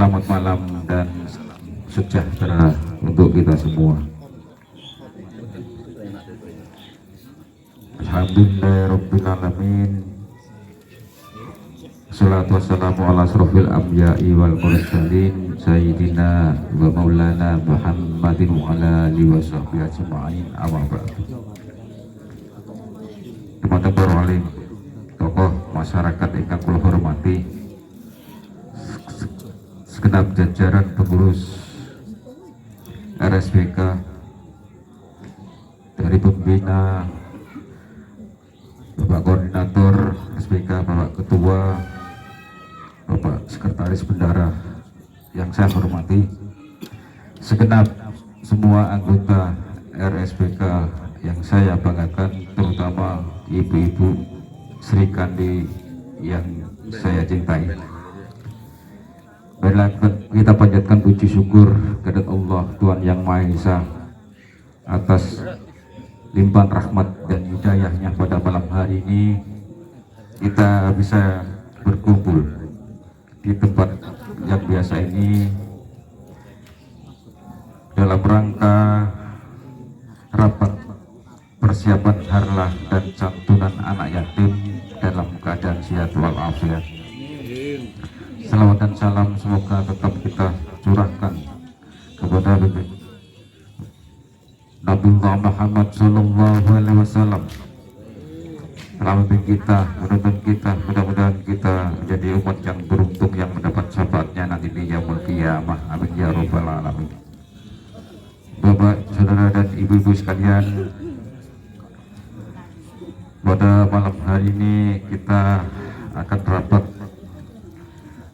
Selamat malam dan sejahtera untuk kita semua. Alhamdulillahirrabbilalamin. Salatu wassalamu ala asrofil anbiya'i wal mursalin Sayyidina wa maulana Muhammadin wa ala alihi wa sahbihi ajma'in. Amma ba'du. Teman-teman para alim, tokoh masyarakat ingkang kula hormati, segenap jajaran pengurus RSBK dari pembina, Bapak Koordinator SBK, Bapak Ketua, Bapak Sekretaris Bendara yang saya hormati, segenap semua anggota RSBK yang saya banggakan, terutama ibu-ibu Sri Kandi yang saya cintai. Baiklah, kita panjatkan puji syukur kepada Allah Tuhan Yang Maha Esa atas limpahan rahmat dan hidayahnya pada malam hari ini kita bisa berkumpul di tempat yang biasa ini dalam rangka rapat persiapan harlah dan santunan anak yatim dalam keadaan sehat walafiat. Salawat dan salam semoga tetap kita curahkan kepada Nabi Muhammad Sallallahu Alaihi Wasallam. Selamat kita, mudah-mudahan kita menjadi umat yang beruntung yang mendapat syafaatnya nanti di yaumul qiyamah. Amin ya rabbal alamin. Bapak, saudara dan ibu-ibu sekalian, pada malam hari ini kita akan rapat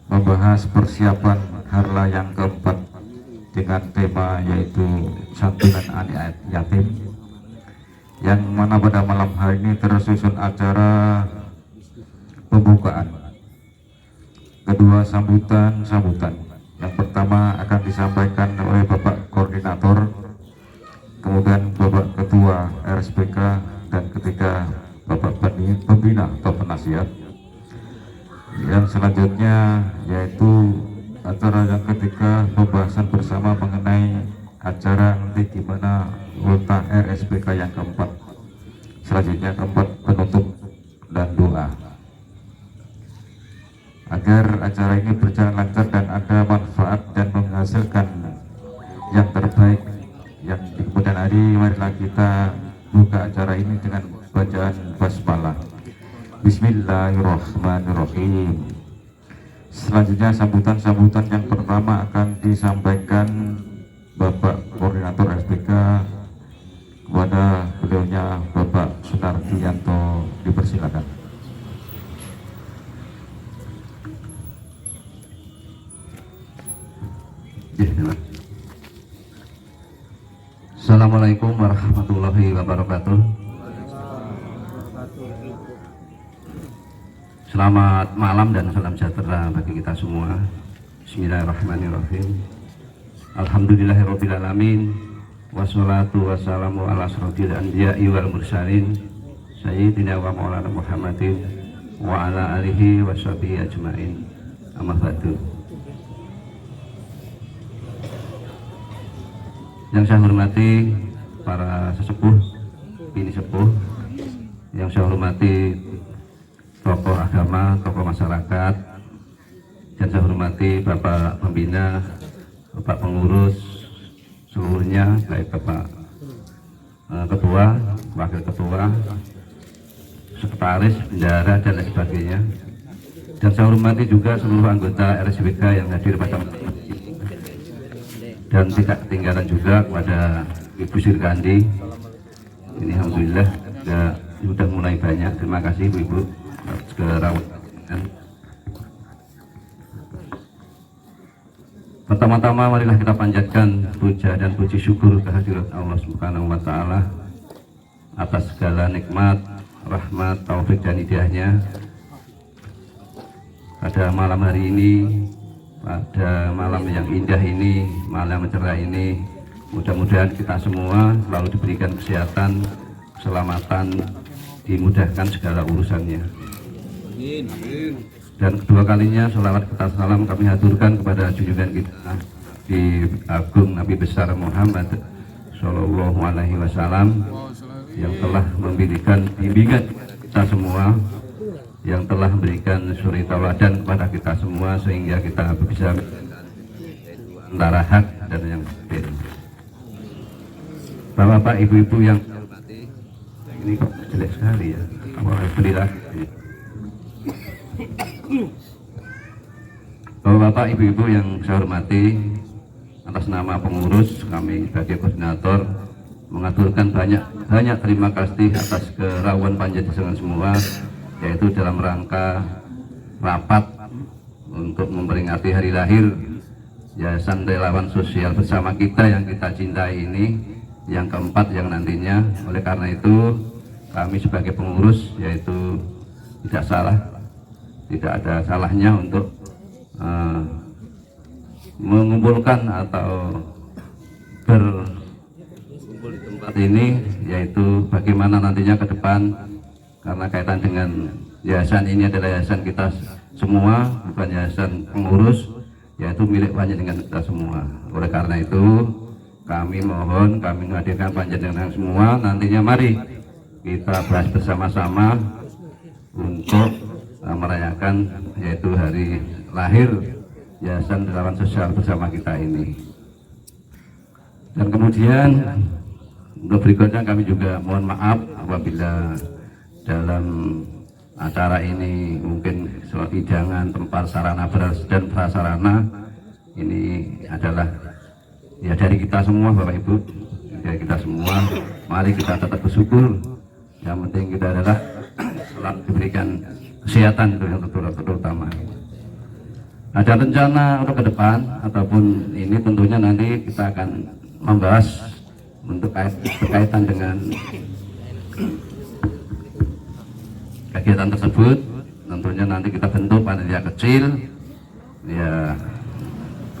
membahas persiapan harlah yang keempat dengan tema yaitu santunan anak yatim, yang mana pada malam hari ini tersusun acara pembukaan, kedua sambutan. Yang pertama akan disampaikan oleh Bapak Koordinator, kemudian Bapak Ketua RSBK, dan ketiga Bapak Pembina atau penasihat. Yang selanjutnya yaitu acara yang ketiga, pembahasan bersama mengenai acara nanti gimana ultah RSBK yang keempat. Selanjutnya keempat, penutup dan doa agar acara ini berjalan lancar dan ada manfaat dan menghasilkan yang terbaik. Yang di kemudian hari marilah kita buka acara ini dengan bacaan basmalah. Bismillahirrahmanirrahim. Selanjutnya sambutan yang pertama akan disampaikan Bapak Koordinator SBK, kepada beliaunya Bapak Sunardiyanto, dipersilakan. Assalamualaikum warahmatullahi wabarakatuh. Selamat malam dan salam sejahtera bagi kita semua. Bismillahirrahmanirrahim. Alhamdulillahirrabbilalamin. Wassalatu wassalamu ala asrofil anbiya'i wal mursalin Sayyidina wa maulana Muhammadin wa ala alihi wa sahbihi ajma'in. Amma ba'du. Yang saya hormati para sesepuh, bini sepuh, yang saya hormati tokoh agama, tokoh masyarakat, dan saya hormati Bapak Pembina, Bapak Pengurus seluruhnya, baik Bapak Ketua, Wakil Ketua, Sekretaris, Bendara, dan lain sebagainya. Dan saya hormati juga seluruh anggota RSBK yang hadir pada malam ini. Dan tidak ketinggalan juga kepada Ibu Sri Kandi. Ini alhamdulillah sudah mulai banyak. Terima kasih Ibu kerawatan. Pertama-tama marilah kita panjatkan puja dan puji syukur kehadirat Allah Subhanahu wa taala atas segala nikmat, rahmat, taufik dan hidayahnya pada malam hari ini, pada malam yang indah ini, malam yang cerah ini. Mudah-mudahan kita semua selalu diberikan kesehatan, keselamatan, dimudahkan segala urusannya. Dan kedua kalinya sholawat serta salam kami haturkan kepada junjungan kita di Agung Nabi Besar Muhammad Sallallahu Alaihi Wasallam yang telah memberikan bimbingan kita semua, yang telah memberikan suri tauladan kepada kita semua sehingga kita bisa antara hak dan yang batil. Bapak-bapak, ibu-ibu yang ini kok jelek sekali ya, apa beli lagi? Bapak-bapak, ibu-ibu yang saya hormati, atas nama pengurus kami sebagai koordinator mengaturkan banyak terima kasih atas kerawuan panjenengan semua, yaitu dalam rangka rapat untuk memperingati hari lahir Yayasan Relawan Sosial Bersama Kita yang kita cintai ini, yang keempat yang nantinya. Oleh karena itu kami sebagai pengurus yaitu tidak ada salahnya untuk mengumpulkan atau berkumpul di tempat ini, yaitu bagaimana nantinya ke depan, karena kaitan dengan yayasan ini adalah yayasan kita semua, bukan yayasan pengurus, yaitu milik panjenengan kita semua. Oleh karena itu kami mohon, kami menghadirkan panjenengan semua, nantinya mari kita bahas bersama-sama untuk merayakan yaitu hari lahir Yayasan Relawan Sosial Bersama Kita ini. Dan kemudian untuk berikutnya kami juga mohon maaf apabila dalam acara ini mungkin soal hidangan, tempat sarana dan prasarana ini adalah ya dari kita semua, Bapak Ibu, dari kita semua. Mari kita tetap bersyukur. Yang penting kita adalah selalu diberikan kesehatan, itu yang terutama. Ada rencana untuk ke depan ataupun ini tentunya nanti kita akan membahas untuk berkaitan dengan kegiatan tersebut. Tentunya nanti kita bentuk panitia kecil, ya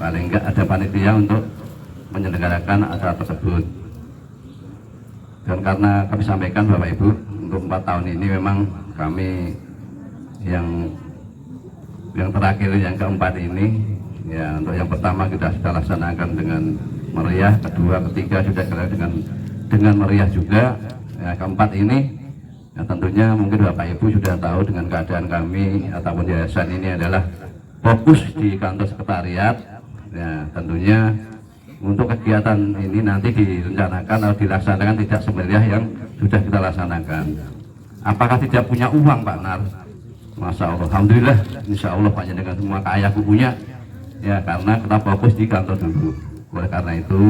paling enggak ada panitia untuk menyelenggarakan acara tersebut. Dan karena kami sampaikan Bapak Ibu, untuk 4 tahun ini memang kami yang terakhir, yang keempat ini, ya untuk yang pertama kita sudah laksanakan dengan meriah, kedua, ketiga sudah dengan meriah juga. Ya, keempat ini ya tentunya mungkin Bapak Ibu sudah tahu dengan keadaan kami ataupun yayasan ini adalah fokus di kantor sekretariat. Ya, tentunya untuk kegiatan ini nanti direncanakan atau dilaksanakan tidak semeriah yang sudah kita laksanakan. Apakah tidak punya uang, Pak Nar? Masya Allah, alhamdulillah, insya Allah panjenengan semua kaya bukunya, ya karena kita fokus di kantor dulu. Oleh karena itu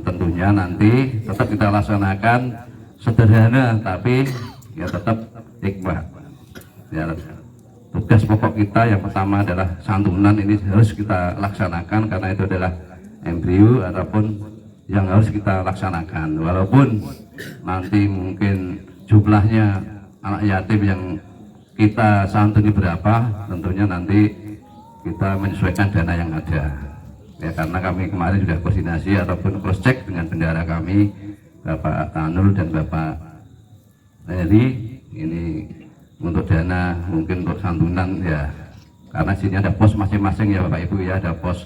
tentunya nanti tetap kita laksanakan sederhana, tapi ya tetap hikmah. Ya, tugas pokok kita yang pertama adalah santunan, ini harus kita laksanakan karena itu adalah embrio ataupun yang harus kita laksanakan. Walaupun nanti mungkin jumlahnya anak yatim yang kita santuni berapa, tentunya nanti kita menyesuaikan dana yang ada. Ya karena kami kemarin sudah koordinasi ataupun cross check dengan bendahara kami Bapak Tanul dan Bapak Heri, ini untuk dana mungkin untuk santunan ya, karena sini ada pos masing-masing ya Bapak Ibu ya, ada pos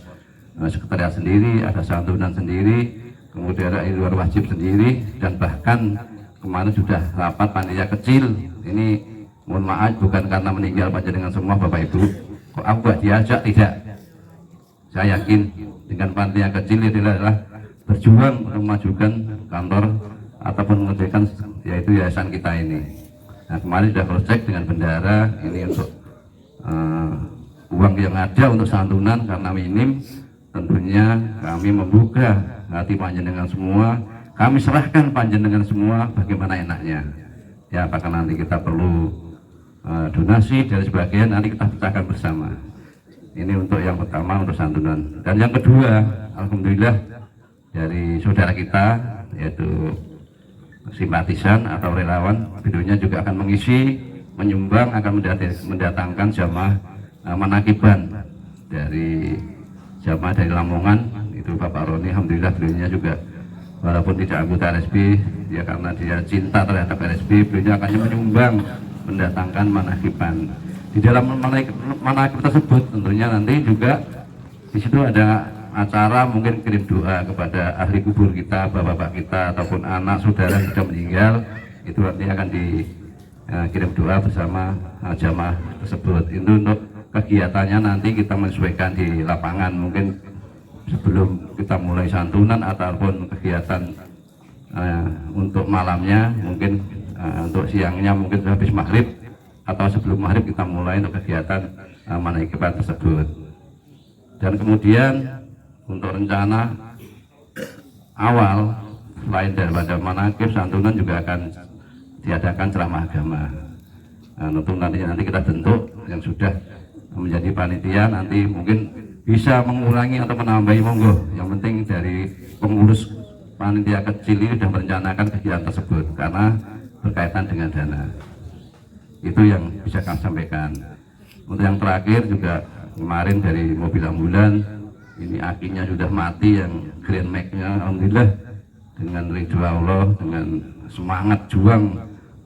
sekretariat sendiri, ada santunan sendiri, kemudian ada luar wajib sendiri, dan bahkan kemarin sudah rapat panitia kecil. Ini mohon maaf bukan karena meninggal panjenengan semua Bapak Ibu, kok aku gak diajak, tidak. Saya yakin dengan panitia kecil ini adalah berjuang untuk memajukan kantor ataupun mengerjakan yaitu yayasan kita ini. Nah kemarin sudah cross check dengan bendahara, ini untuk uang yang ada untuk santunan karena minim. Tentunya kami membuka hati panjenengan semua, kami serahkan panjenengan semua bagaimana enaknya. Ya apakah nanti kita perlu donasi dan sebagainya, nanti kita pecahkan bersama. Ini untuk yang pertama, untuk santunan. Dan yang kedua, alhamdulillah dari saudara kita yaitu simpatisan atau relawan, videonya juga akan mengisi, menyumbang, akan mendatangkan jamaah manakiban dari jamaah dari Lamongan, itu Bapak Roni. Alhamdulillah beliaunya juga walaupun tidak anggota RSB, ya karena dia cinta terhadap RSB, beliaunya akan menyumbang mendatangkan manakiban. di dalam manakib tersebut tentunya nanti juga di situ ada acara mungkin kirim doa kepada ahli kubur kita, bapak-bapak kita ataupun anak saudara yang sudah meninggal, itu nanti akan dikirim doa bersama jamaah tersebut. Itu untuk kegiatannya nanti kita menyesuaikan di lapangan, mungkin sebelum kita mulai santunan ataupun kegiatan untuk malamnya, mungkin untuk siangnya mungkin habis maghrib atau sebelum maghrib kita mulai untuk kegiatan manakiban tersebut. Dan kemudian untuk rencana awal selain daripada manakib, santunan juga akan diadakan ceramah agama. Tentu nanti kita bentuk yang sudah menjadi panitia, nanti mungkin bisa mengurangi atau menambahi, monggo. Yang penting dari pengurus panitia kecil ini sudah merencanakan kegiatan tersebut karena berkaitan dengan dana. Itu yang bisa kami sampaikan. Untuk yang terakhir juga kemarin dari mobil ambulan ini akinya sudah mati, yang Grand Max-nya alhamdulillah dengan ridho Allah, dengan semangat juang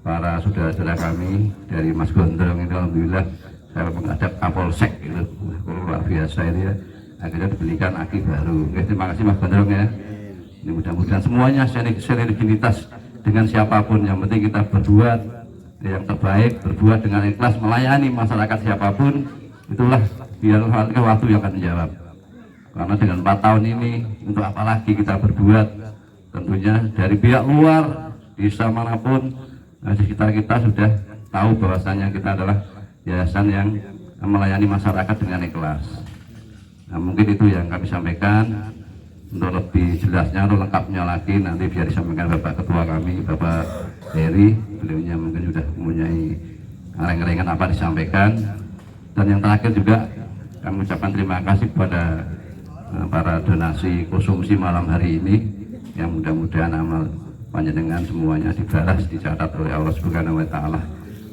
para saudara-saudara kami dari Mas Gondrong itu alhamdulillah saya menghadap Kapolsek itu luar biasa ini ya, akhirnya dibelikan aki baru. Oke, terima kasih Mas Gondrong ya. Ini mudah-mudahan semuanya sinergitas dengan siapapun, yang penting kita berbuat yang terbaik, berbuat dengan ikhlas, melayani masyarakat siapapun, itulah biar waktu yang akan menjawab. Karena dengan 4 tahun ini untuk apa lagi kita berbuat, tentunya dari pihak luar bisa manapun kita sudah tahu bahwasanya kita adalah yayasan yang melayani masyarakat dengan ikhlas. Nah, mungkin itu yang kami sampaikan. Untuk lebih jelasnya atau lengkapnya lagi nanti biar disampaikan Bapak Ketua kami, Bapak Heri, beliaunya mungkin sudah mempunyai reng-rengan apa disampaikan. Dan yang terakhir juga kami ucapkan terima kasih kepada para donasi konsumsi malam hari ini, yang mudah-mudahan amal panjenengan semuanya dibalas, dicatat oleh Allah Subhanahu wa taala,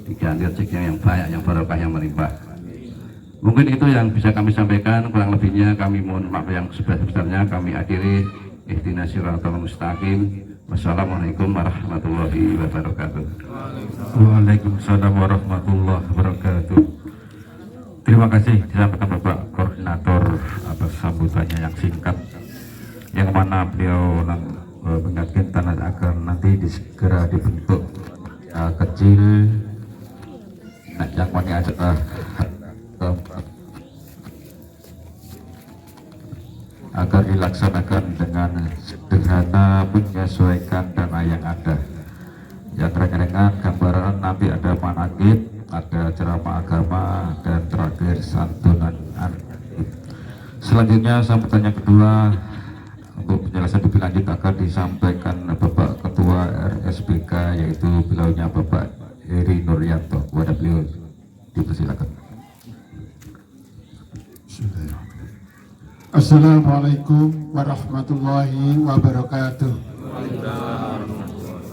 diganti rezekinya yang banyak, yang barokah, yang melimpah. Mungkin itu yang bisa kami sampaikan, kurang lebihnya kami mohon maaf yang sebesar-besarnya. Kami akhiri ihdinas siratal mustaqim. Wassalamualaikum warahmatullahi wabarakatuh. Waalaikumsalam warahmatullahi wabarakatuh. Terima kasih disampaikan Bapak Koordinator atas sambutannya yang singkat, yang mana beliau mengingatkan agar nanti segera dibentuk kecil yang mana adalah agar dilaksanakan dengan sederhana, menyesuaikan dana yang ada. Yang reng-rengan gambaran nanti ada manakib, ada ceramah agama, dan terakhir santunan. Selanjutnya sambutan yang kedua untuk penjelasan lebih lanjut akan disampaikan Bapak Ketua RSBK, yaitu beliaunya Bapak Heri Nuryanto. Kepada beliau dipersilakan. Assalamualaikum warahmatullahi wabarakatuh.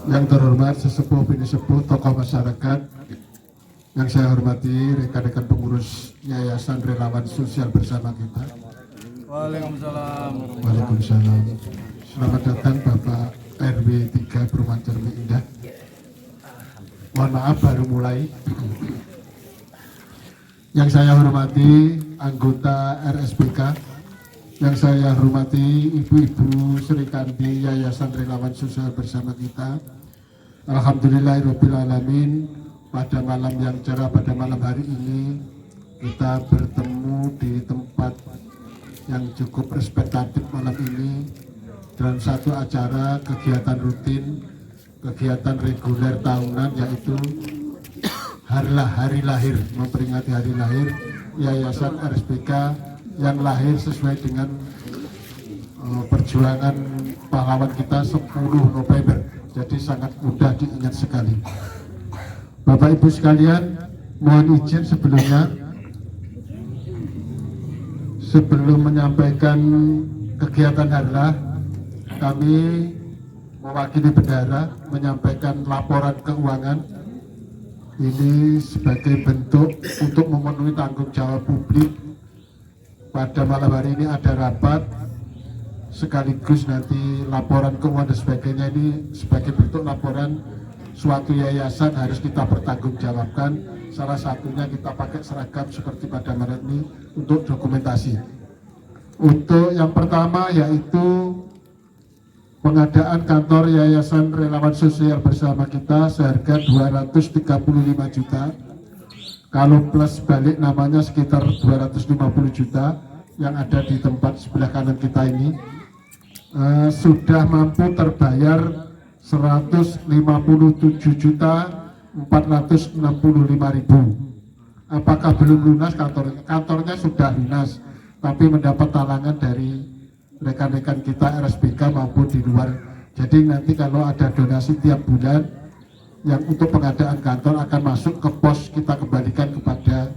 Yang terhormat sesepuh bini sepuh tokoh masyarakat, yang saya hormati rekan-rekan pengurus Yayasan Relawan Sosial Bersama Kita. Waalaikumsalam. Waalaikumsalam. Selamat datang Bapak RW 3 Perumahan Cermi Indah. Mohon maaf baru mulai. Yang saya hormati anggota RSBK, yang saya hormati Ibu-Ibu Sri Kandi Yayasan Relawan Sosial Bersama Kita. Alhamdulillahirabbil alamin, pada malam yang cerah, pada malam hari ini kita bertemu di tempat yang cukup respektatif malam ini dalam satu acara kegiatan rutin, kegiatan reguler tahunan, yaitu hari lahir, memperingati hari lahir Yayasan RSBK yang lahir sesuai dengan perjuangan pahlawan kita 10 November. Jadi sangat mudah diingat sekali. Bapak Ibu sekalian, mohon izin sebelumnya, sebelum menyampaikan kegiatan harlah, kami mewakili bendahara menyampaikan laporan keuangan. Ini sebagai bentuk untuk memenuhi tanggung jawab publik. Pada malam hari ini ada rapat, sekaligus nanti laporan keuangan dan sebagainya. Ini sebagai bentuk laporan suatu yayasan harus kita pertanggungjawabkan salah satunya kita pakai seragam seperti pada Maret ini untuk dokumentasi. Untuk yang pertama yaitu pengadaan kantor Yayasan Relawan Sosial Bersama Kita seharga 235 juta. Kalau plus balik namanya sekitar 250 juta yang ada di tempat sebelah kanan kita ini. Sudah mampu terbayar 157.465.000. Apakah belum lunas kantornya? Kantornya sudah lunas, tapi mendapat talangan dari rekan-rekan kita RSBK maupun di luar. Jadi nanti kalau ada donasi tiap bulan yang untuk pengadaan kantor akan masuk ke pos, kita kembalikan kepada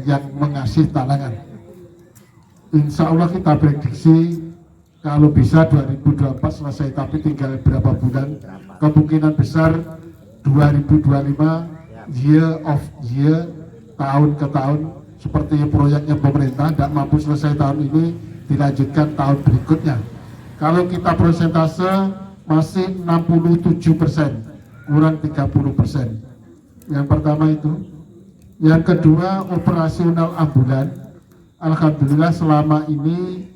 yang mengasih talangan. Insya Allah kita prediksi kalau bisa 2024 selesai, tapi tinggal berapa bulan, kemungkinan besar 2025 year of year, tahun ke tahun, seperti proyeknya pemerintah tidak mampu selesai tahun ini dilanjutkan tahun berikutnya. Kalau kita persentase masih 67%, kurang 30%. Yang pertama itu. Yang kedua, operasional ambulan. Alhamdulillah selama ini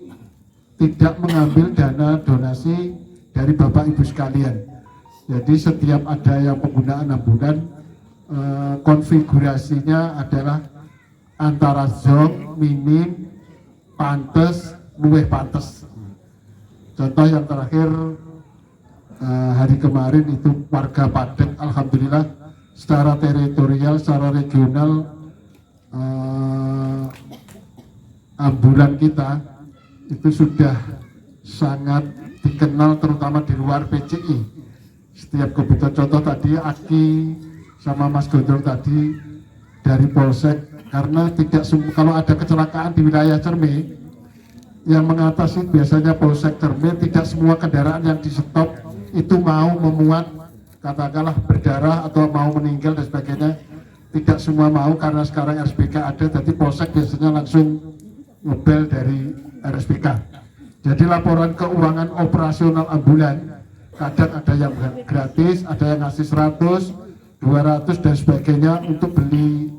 tidak mengambil dana donasi dari Bapak Ibu sekalian. Jadi setiap ada yang penggunaan ambulan, konfigurasinya adalah antara zong, minim, pantes, luweh pantes. Contoh yang terakhir hari kemarin itu warga Padang, alhamdulillah secara teritorial, secara regional ambulan kita itu sudah sangat dikenal, terutama di luar PCI. Setiap kebutuhan, contoh tadi Aki sama Mas Gondrong tadi dari Polsek, karena tidak semua, kalau ada kecelakaan di wilayah Cerme yang mengatasi biasanya Polsek Cerme, tidak semua kendaraan yang di stop itu mau memuat katakanlah berdarah atau mau meninggal dan sebagainya. Tidak semua mau, karena sekarang RSBK ada, jadi Polsek biasanya langsung ngebel dari RSBK. Jadi laporan keuangan operasional ambulan kadang ada yang gratis, ada yang ngasih 100, 200 dan sebagainya untuk beli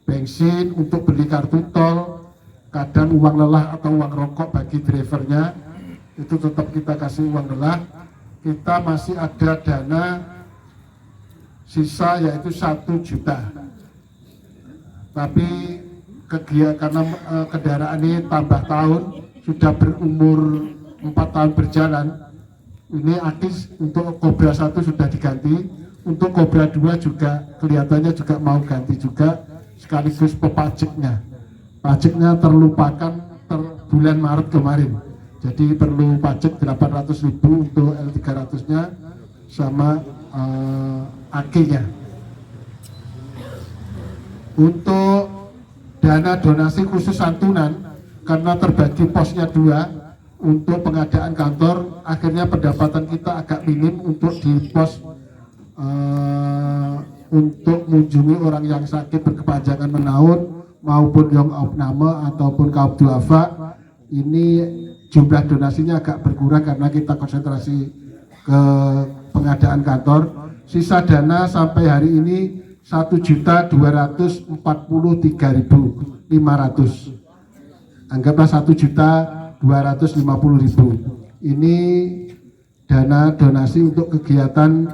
bensin, untuk beli kartu tol, kadang uang lelah atau uang rokok bagi drivernya, itu tetap kita kasih uang lelah. Kita masih ada dana sisa yaitu 1 juta. Tapi karena kendaraan ini tambah tahun, sudah berumur 4 tahun berjalan, ini akis untuk Cobra 1 sudah diganti, untuk Cobra 2 juga kelihatannya juga mau ganti juga, sekaligus pepajaknya. Pajaknya terlupakan bulan Maret kemarin. Jadi perlu pajak 800.000 untuk L300-nya sama AK-nya. Untuk dana donasi khusus santunan, karena terbagi posnya 2 untuk pengadaan kantor, akhirnya pendapatan kita agak minim untuk di pos untuk mengunjungi orang yang sakit berkepanjangan menaun maupun yang opname ataupun kaum duafa. Ini jumlah donasinya agak berkurang karena kita konsentrasi ke pengadaan kantor. Sisa dana sampai hari ini 1.243.500. Anggaplah 1.250.000. Ini dana donasi untuk kegiatan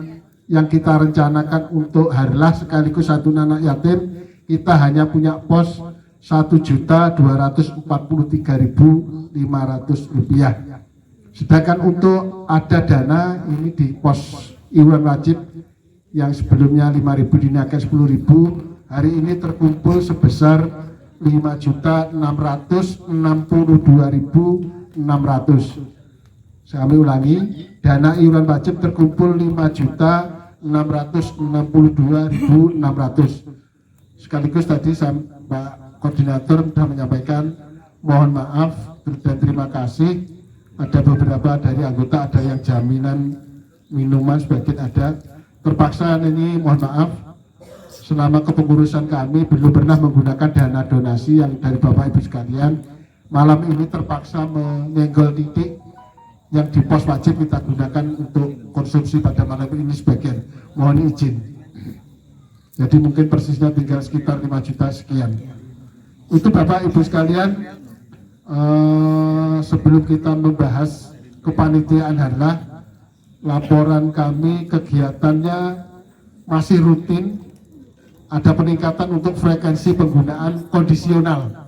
yang kita rencanakan untuk harlah sekaligus santunan anak yatim. Kita hanya punya pos 1.243.500 rupiah. Sedangkan untuk ada dana ini di pos iuran wajib yang sebelumnya 5.000 dinaikkan 10.000, hari ini terkumpul sebesar 5.662.600. Saya ulangi, dana iuran wajib terkumpul 5.662.600. Sekaligus tadi Pak Koordinator sudah menyampaikan mohon maaf dan terima kasih. Ada beberapa dari anggota ada yang jaminan minuman sebagian ada. Terpaksa ini mohon maaf, selama kepengurusan kami belum pernah menggunakan dana donasi yang dari Bapak Ibu sekalian. Malam ini terpaksa menyenggol titik yang di pos wajib kita gunakan untuk konsumsi pada malam ini sebagian. Mohon izin. Jadi mungkin persisnya tinggal sekitar 5 juta sekian. Itu Bapak Ibu sekalian, sebelum kita membahas kepanitiaan harlah, laporan kami kegiatannya masih rutin, ada peningkatan untuk frekuensi penggunaan kondisional.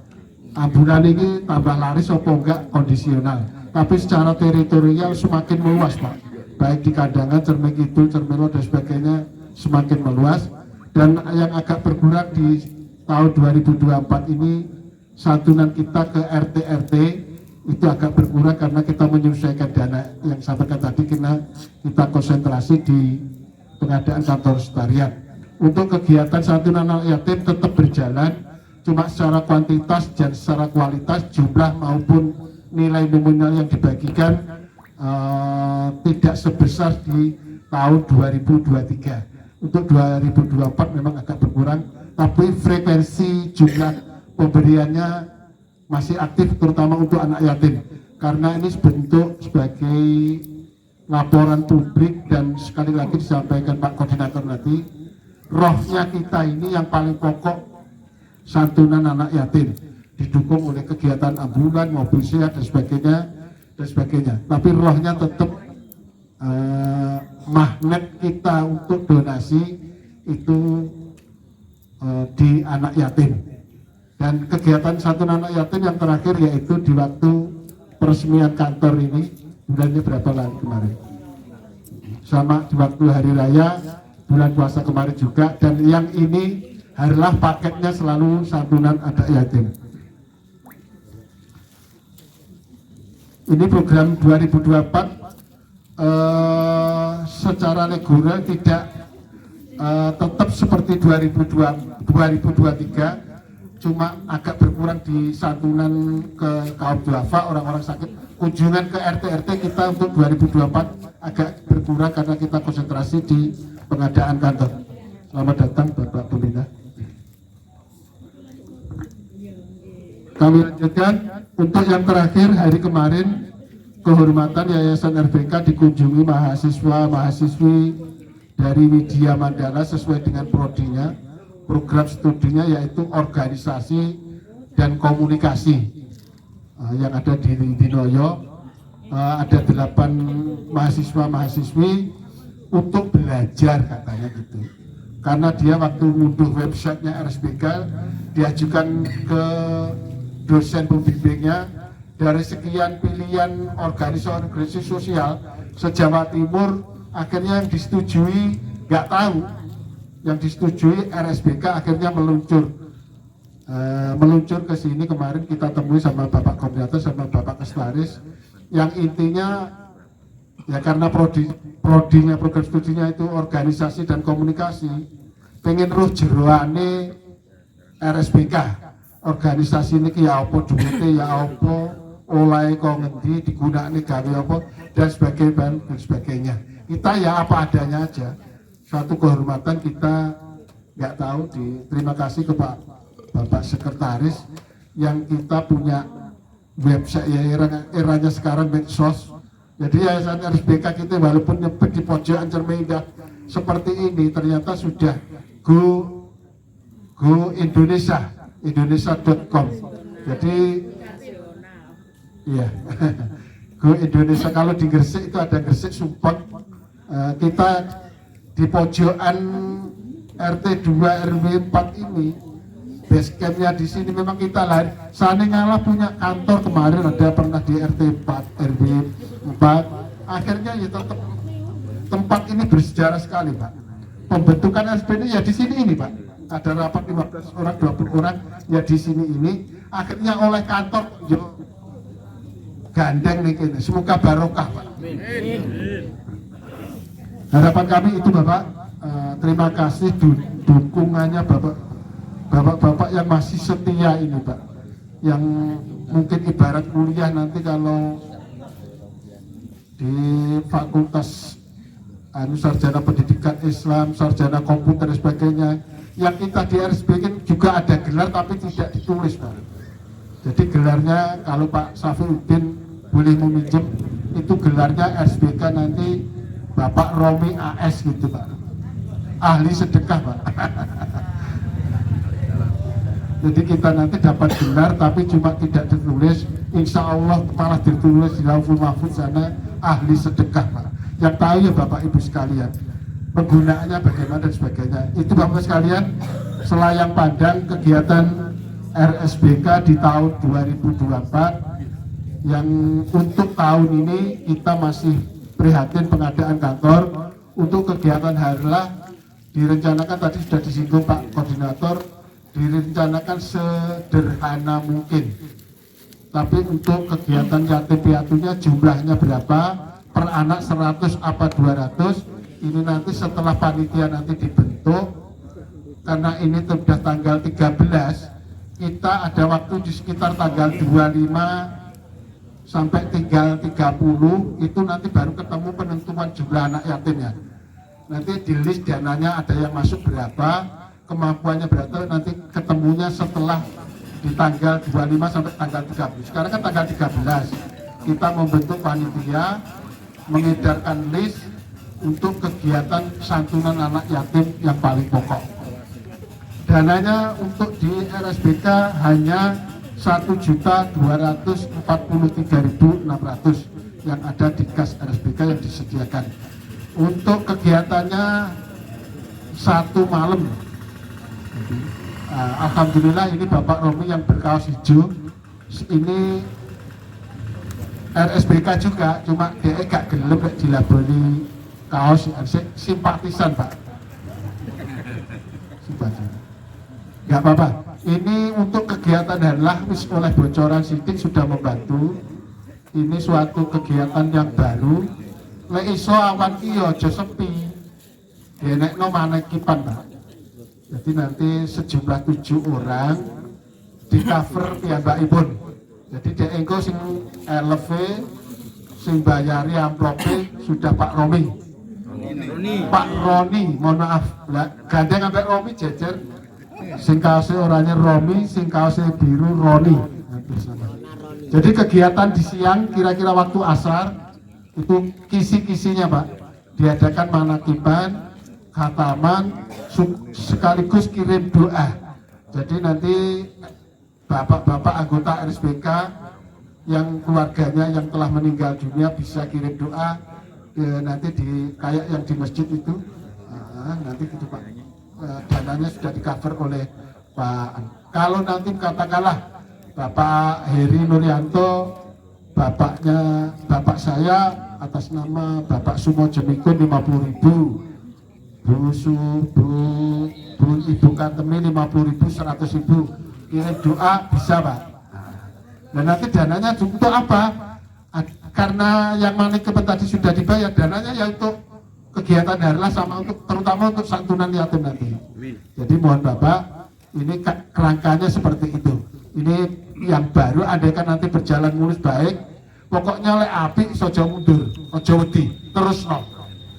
Ambulan ini tambah laris apa enggak kondisional, tapi secara teritorial semakin meluas Pak, baik di Kandangan, Cermek Kidul, Cermelo dan sebagainya semakin meluas. Dan yang agak berkurang di tahun 2024 ini, santunan kita ke RT-RT itu agak berkurang karena kita menyesuaikan dana yang sampaikan tadi, karena kita konsentrasi di pengadaan kantor sekretariat. Untuk kegiatan santunan anak yatim tetap berjalan, cuma secara kuantitas dan secara kualitas jumlah maupun nilai nominal yang dibagikan tidak sebesar di tahun 2023. Untuk 2024 memang agak berkurang, tapi frekuensi jumlah pemberiannya masih aktif, terutama untuk anak yatim, karena ini bentuk sebagai laporan publik. Dan sekali lagi disampaikan Pak Koordinator nanti, rohnya kita ini yang paling pokok santunan anak yatim, didukung oleh kegiatan ambulan, mobil sehat dan sebagainya, tapi rohnya tetap magnet kita untuk donasi itu di anak yatim. Dan kegiatan santunan anak yatim yang terakhir yaitu di waktu peresmian kantor ini, bulannya berapa lagi kemarin, sama di waktu hari raya bulan puasa kemarin juga. Dan yang ini harlah paketnya selalu santunan anak yatim. Ini program 2024 secara reguler tidak tetap seperti 2023, cuma agak berkurang di santunan ke kaum duafa, orang-orang sakit. Kunjungan ke RT-RT kita untuk 2024 agak berkurang karena kita konsentrasi di pengadaan kantor. Selamat datang Bapak Pembina. Kami lanjutkan untuk yang terakhir. Hari kemarin kehormatan Yayasan RBK dikunjungi mahasiswa-mahasiswi dari Widya Mandala sesuai dengan prodinya. Program studinya yaitu organisasi dan komunikasi yang ada di Dinoyo. Ada 8 mahasiswa-mahasiswi untuk belajar katanya gitu. Karena dia waktu ngunduh websitenya RSBK diajukan ke dosen pembimbingnya, dari sekian pilihan organisasi sosial se-Jawa Timur, akhirnya yang disetujui nggak tahu, yang disetujui RSBK akhirnya meluncur ke sini. Kemarin kita temui sama Bapak Koordinator sama Bapak Keslaris, yang intinya ya karena prodinya program studinya itu organisasi dan komunikasi, pengen roh jeroane RSBK, organisasi ini ya apa duitnya, ya apa oleh kok ngendi digunakne gawe apa dan sebagainya. Kita ya apa adanya aja. Suatu kehormatan, kita nggak tahu. Terima kasih ke Bapak Sekretaris yang kita punya website ya, eranya sekarang medsos. Jadi Yayasan RSBK kita walaupun nyempit di pojokan Cermenda seperti ini, ternyata sudah go Indonesia.com. Jadi iya Go Indonesia. Kalau di Gresik itu ada Gresik Support. Kita di pojokan RT 2 RW 4 ini, base campnya di sini. memang kita lahir Sane ngalah punya kantor kemarin, ada pernah di RT 4 RW 4. Akhirnya ya tetap tempat ini bersejarah sekali Pak. Pembentukan RSBK ya di sini ini Pak. Ada rapat 15 orang 20 orang ya di sini ini. Akhirnya oleh kantor yo gandeng nih ini. Semoga barokah Pak. Harapan kami itu Bapak. Terima kasih dukungannya Bapak-bapak yang masih setia ini Pak. Yang mungkin ibarat kuliah nanti kalau di fakultas sarjana pendidikan Islam, sarjana komputer dan sebagainya, yang kita di RSBK juga ada gelar tapi tidak ditulis Pak. Jadi gelarnya kalau Pak Safiuddin boleh meminjam, itu gelarnya RSBK nanti Bapak Romi AS gitu Pak. ahli sedekah Pak. Jadi kita nanti dapat gelar tapi cuma tidak ditulis, insya Allah malah ditulis di Lauhul Mahfuz sana ahli sedekah Pak. Yang tahu ya Bapak Ibu sekalian, penggunaannya bagaimana dan sebagainya. Itu Bapak sekalian, selayang pandang kegiatan RSBK di tahun 2024 yang untuk tahun ini kita masih prihatin pengadaan kantor. Untuk kegiatan harlah direncanakan, tadi sudah disinggung Pak Koordinator, direncanakan sederhana mungkin. Tapi untuk kegiatan yatim piatunya jumlahnya berapa, per anak 100 apa 200, ini nanti setelah panitia nanti dibentuk, karena ini sudah tanggal 13, kita ada waktu di sekitar tanggal 25 sampai tinggal 30, itu nanti baru ketemu penentuan jumlah anak yatimnya. Nanti di list dananya ada yang masuk berapa, kemampuannya berapa, nanti ketemunya setelah di tanggal 25 sampai tanggal 30. Sekarang kan tanggal 13, kita membentuk panitia, mengedarkan list untuk kegiatan santunan anak yatim yang paling pokok. Dananya untuk di RSBK hanya 1.243.600 yang ada di kas RSBK yang disediakan. Untuk kegiatannya 1 malam. Alhamdulillah ini Bapak Romi yang berkaos hijau. Ini RSBK juga, cuma dia gak gelem dilabeli kaos simpatisan Pak. Simpatisan. Gak apa-apa. Ini untuk kegiatan harlah oleh bocoran sidik sudah membantu. Ini suatu kegiatan yang baru. Lek iso awan ki aja sepi. Denekno manekipan Pak. Jadi nanti sejumlah 7 orang di cover piyambakipun. Jadi dek engko sing LV sing bayari amplope sudah Pak Romi. Pak Roni, mohon maaf. Lah gandeng ambek Romi jejer. Sing kaose oranye Romi, sing kaose biru Roni. Jadi kegiatan di siang kira-kira waktu asar itu kisi-kisinya Pak, diadakan manakiban, khataman, sekaligus kirim doa. Jadi nanti bapak-bapak anggota RSBK yang keluarganya yang telah meninggal dunia bisa kirim doa nanti di kayak yang di masjid itu. Nanti gitu Pak, dananya sudah di cover oleh Pak. Kalau nanti katakanlah Bapak Heri Nuryanto, bapaknya bapak saya atas nama Bapak Sumo Jemikun 50.000, Bu Ibu Kantemi 50.000, 100.000, kirim doa bisa Pak. Dan nanti dananya untuk apa? Karena yang manikepen tadi sudah dibayar, dananya ya untuk kegiatan harlah sama untuk terutama untuk santunan yatim nanti. Jadi mohon Bapak, ini kerangkanya seperti itu. Ini yang baru, andaikan nanti berjalan mulus baik, pokoknya oleh api sojo mundur, ojo wedi, terus no.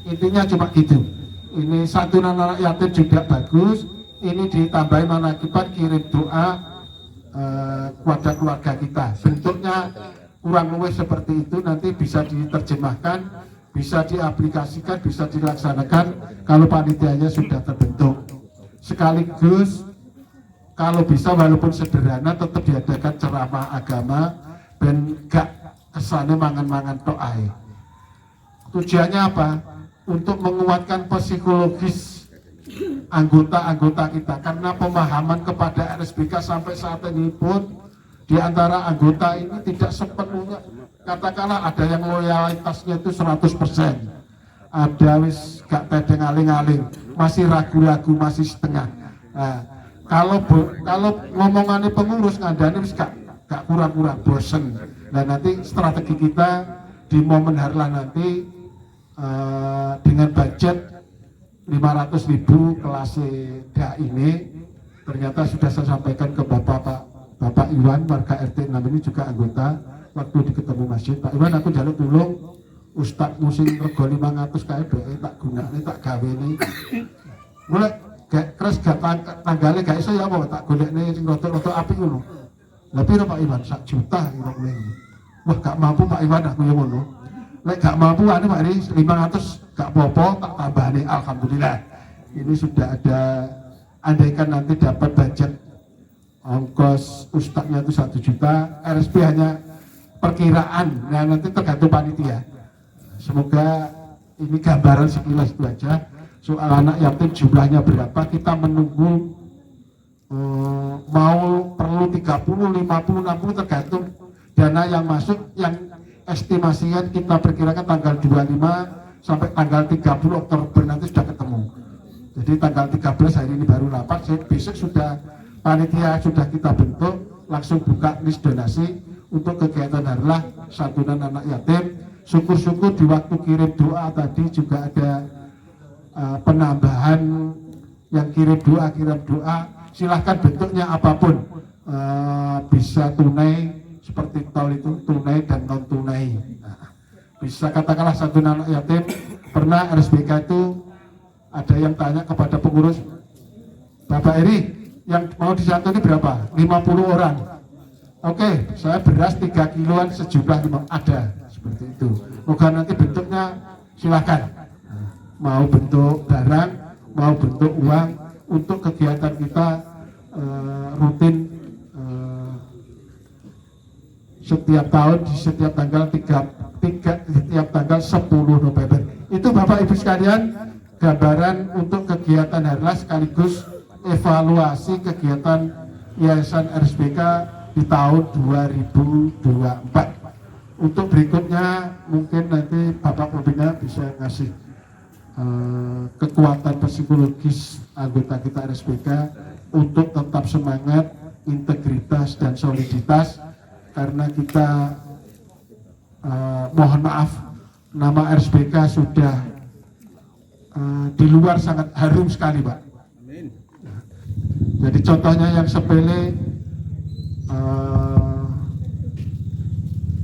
Intinya cuma gitu. Ini santunan anak yatim juga bagus. Ini ditambahin manakiban kirim doa kepada keluarga kita. Bentuknya kurang lebih seperti itu, nanti bisa diterjemahkan, bisa diaplikasikan, bisa dilaksanakan kalau panitianya sudah terbentuk. Sekaligus kalau bisa walaupun sederhana tetap diadakan ceramah agama dan gak kesannya mangan-mangan tok ae. Tujuannya apa? Untuk menguatkan psikologis anggota-anggota kita, karena pemahaman kepada RSBK sampai saat ini pun di antara anggota ini tidak sepenuhnya, katakanlah ada yang loyalitasnya itu 100%, ada wis gak tedeng aling-aling, masih ragu-ragu, masih setengah. Nah, kalau ngomongannya pengurus ngandani wis gak kurang-kurang bosen. Dan nanti strategi kita di momen harlah nanti dengan budget 500.000 kelas DA ini, ternyata sudah saya sampaikan ke Bapak Iwan warga RT 6 ini juga anggota. Waktu di ketemu masjid, Pak Iwan aku jaluk tolong Ustadz musim rego 500 KBE tak gunane tak gawe ini mulai gak keras gak tanggalnya gak iso ya apa tak golek nih sing rotok-rotok api ngono. Lah piro Pak Iwan? 1 juta kira-kira. Wah gak mampu Pak Iwan aku ya ngono. Lek gak mampu ane Pak ini 500 gak apa-apa tak tambahane, alhamdulillah. ini sudah ada, andaikan nanti dapat budget ongkos ustadznya itu 1 juta, RSP hanya perkiraan, nah nanti tergantung panitia. Semoga ini gambaran sekilas itu aja. Soal anak yatim jumlahnya berapa, kita menunggu mau perlu 30, 50, 60 tergantung dana yang masuk, yang estimasinya kita perkirakan tanggal 25 sampai tanggal 30 Oktober nanti sudah ketemu. Jadi tanggal 13 hari ini baru rapat, besok sudah panitia sudah kita bentuk, langsung buka list donasi untuk kegiatan harlah santunan anak yatim. Syukur-syukur di waktu kirim doa tadi juga ada penambahan yang kirim doa, silahkan bentuknya apapun, bisa tunai seperti tol itu, tunai dan non tunai. Bisa katakanlah santunan anak yatim. Pernah RSBK itu ada yang tanya kepada pengurus, Bapak Eri yang mau disantuni berapa? 50 orang. Oke, saya beras 3 kiloan sejumlah 5, ada seperti itu. Moga nanti bentuknya silahkan, mau bentuk barang, mau bentuk uang, untuk kegiatan kita rutin setiap tahun di setiap tanggal 10 November. Itu Bapak Ibu sekalian gambaran untuk kegiatan harlah sekaligus evaluasi kegiatan Yayasan RSBK di tahun 2024. Untuk berikutnya mungkin nanti Bapak Pembina bisa ngasih kekuatan psikologis anggota kita RSBK untuk tetap semangat, integritas dan soliditas, karena kita mohon maaf, nama RSBK sudah di luar sangat harum sekali, Pak. Jadi contohnya yang sepele,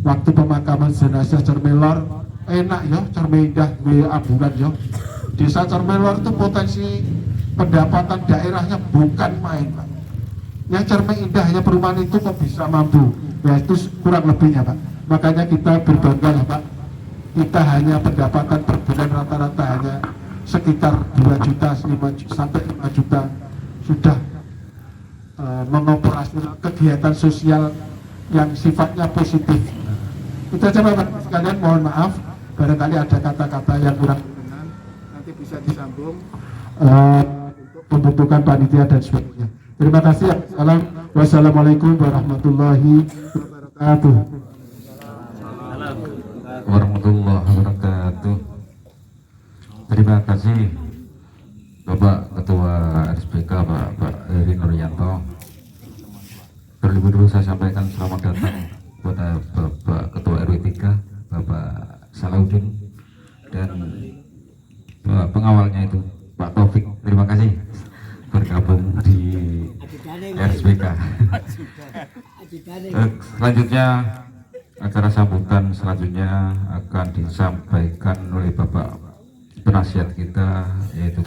waktu pemakaman jenazah Cermelor, enak ya, Cermeindah gue ambulan ya. Desa Cermelor itu potensi pendapatan daerahnya bukan main, Pak. Yang Cermeindah hanya perumahan itu kok bisa mampu, ya itu kurang lebihnya, Pak. Makanya kita berbangga lah, Pak. Kita hanya pendapatan per bulan rata-rata hanya sekitar 2 juta, 5 sampai 5 juta sudah mengoperasi kegiatan sosial yang sifatnya positif. Itu aja Bapak sekalian, mohon maaf barangkali ada kata-kata yang kurang berkenan, nanti bisa disambung untuk pembentukan panitia dan sebagainya. Terima kasih. Wassalamualaikum warahmatullahi wabarakatuh. Warahmatullahi wabarakatuh. Terima kasih Bapak Ketua RSBK Pak Eri Nuryanto. Terlebih dulu saya sampaikan selamat datang kepada Bapak Ketua RW 3 Bapak Salahuddin dan pengawalnya itu Pak Taufik. Terima kasih bergabung di RSBK. Selanjutnya acara sambutan selanjutnya akan disampaikan oleh Bapak penasihat kita, yaitu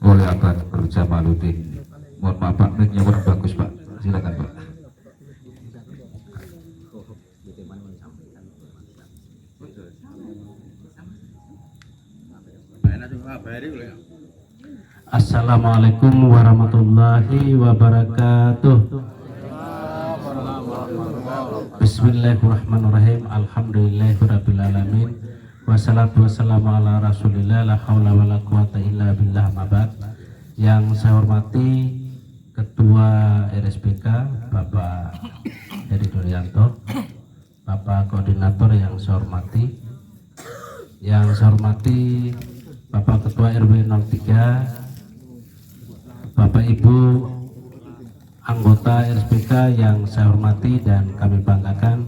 oleh Abang Jamaluddin. Mohon maaf Pak, mic-nya kurang bagus Pak, silakan Pak. Assalamualaikum warahmatullahi wabarakatuh. Bismillahirrahmanirrahim. Alhamdulillahirabbil alamin. Wassalatu wassalamu ala Rasulillah, la haula wala quwata illa billah, mabad. Yang saya hormati Ketua RSBK Bapak Eri Nuryanto, Bapak Koordinator yang saya hormati, Bapak Ketua RW 03, Bapak Ibu anggota RSBK yang saya hormati dan kami banggakan,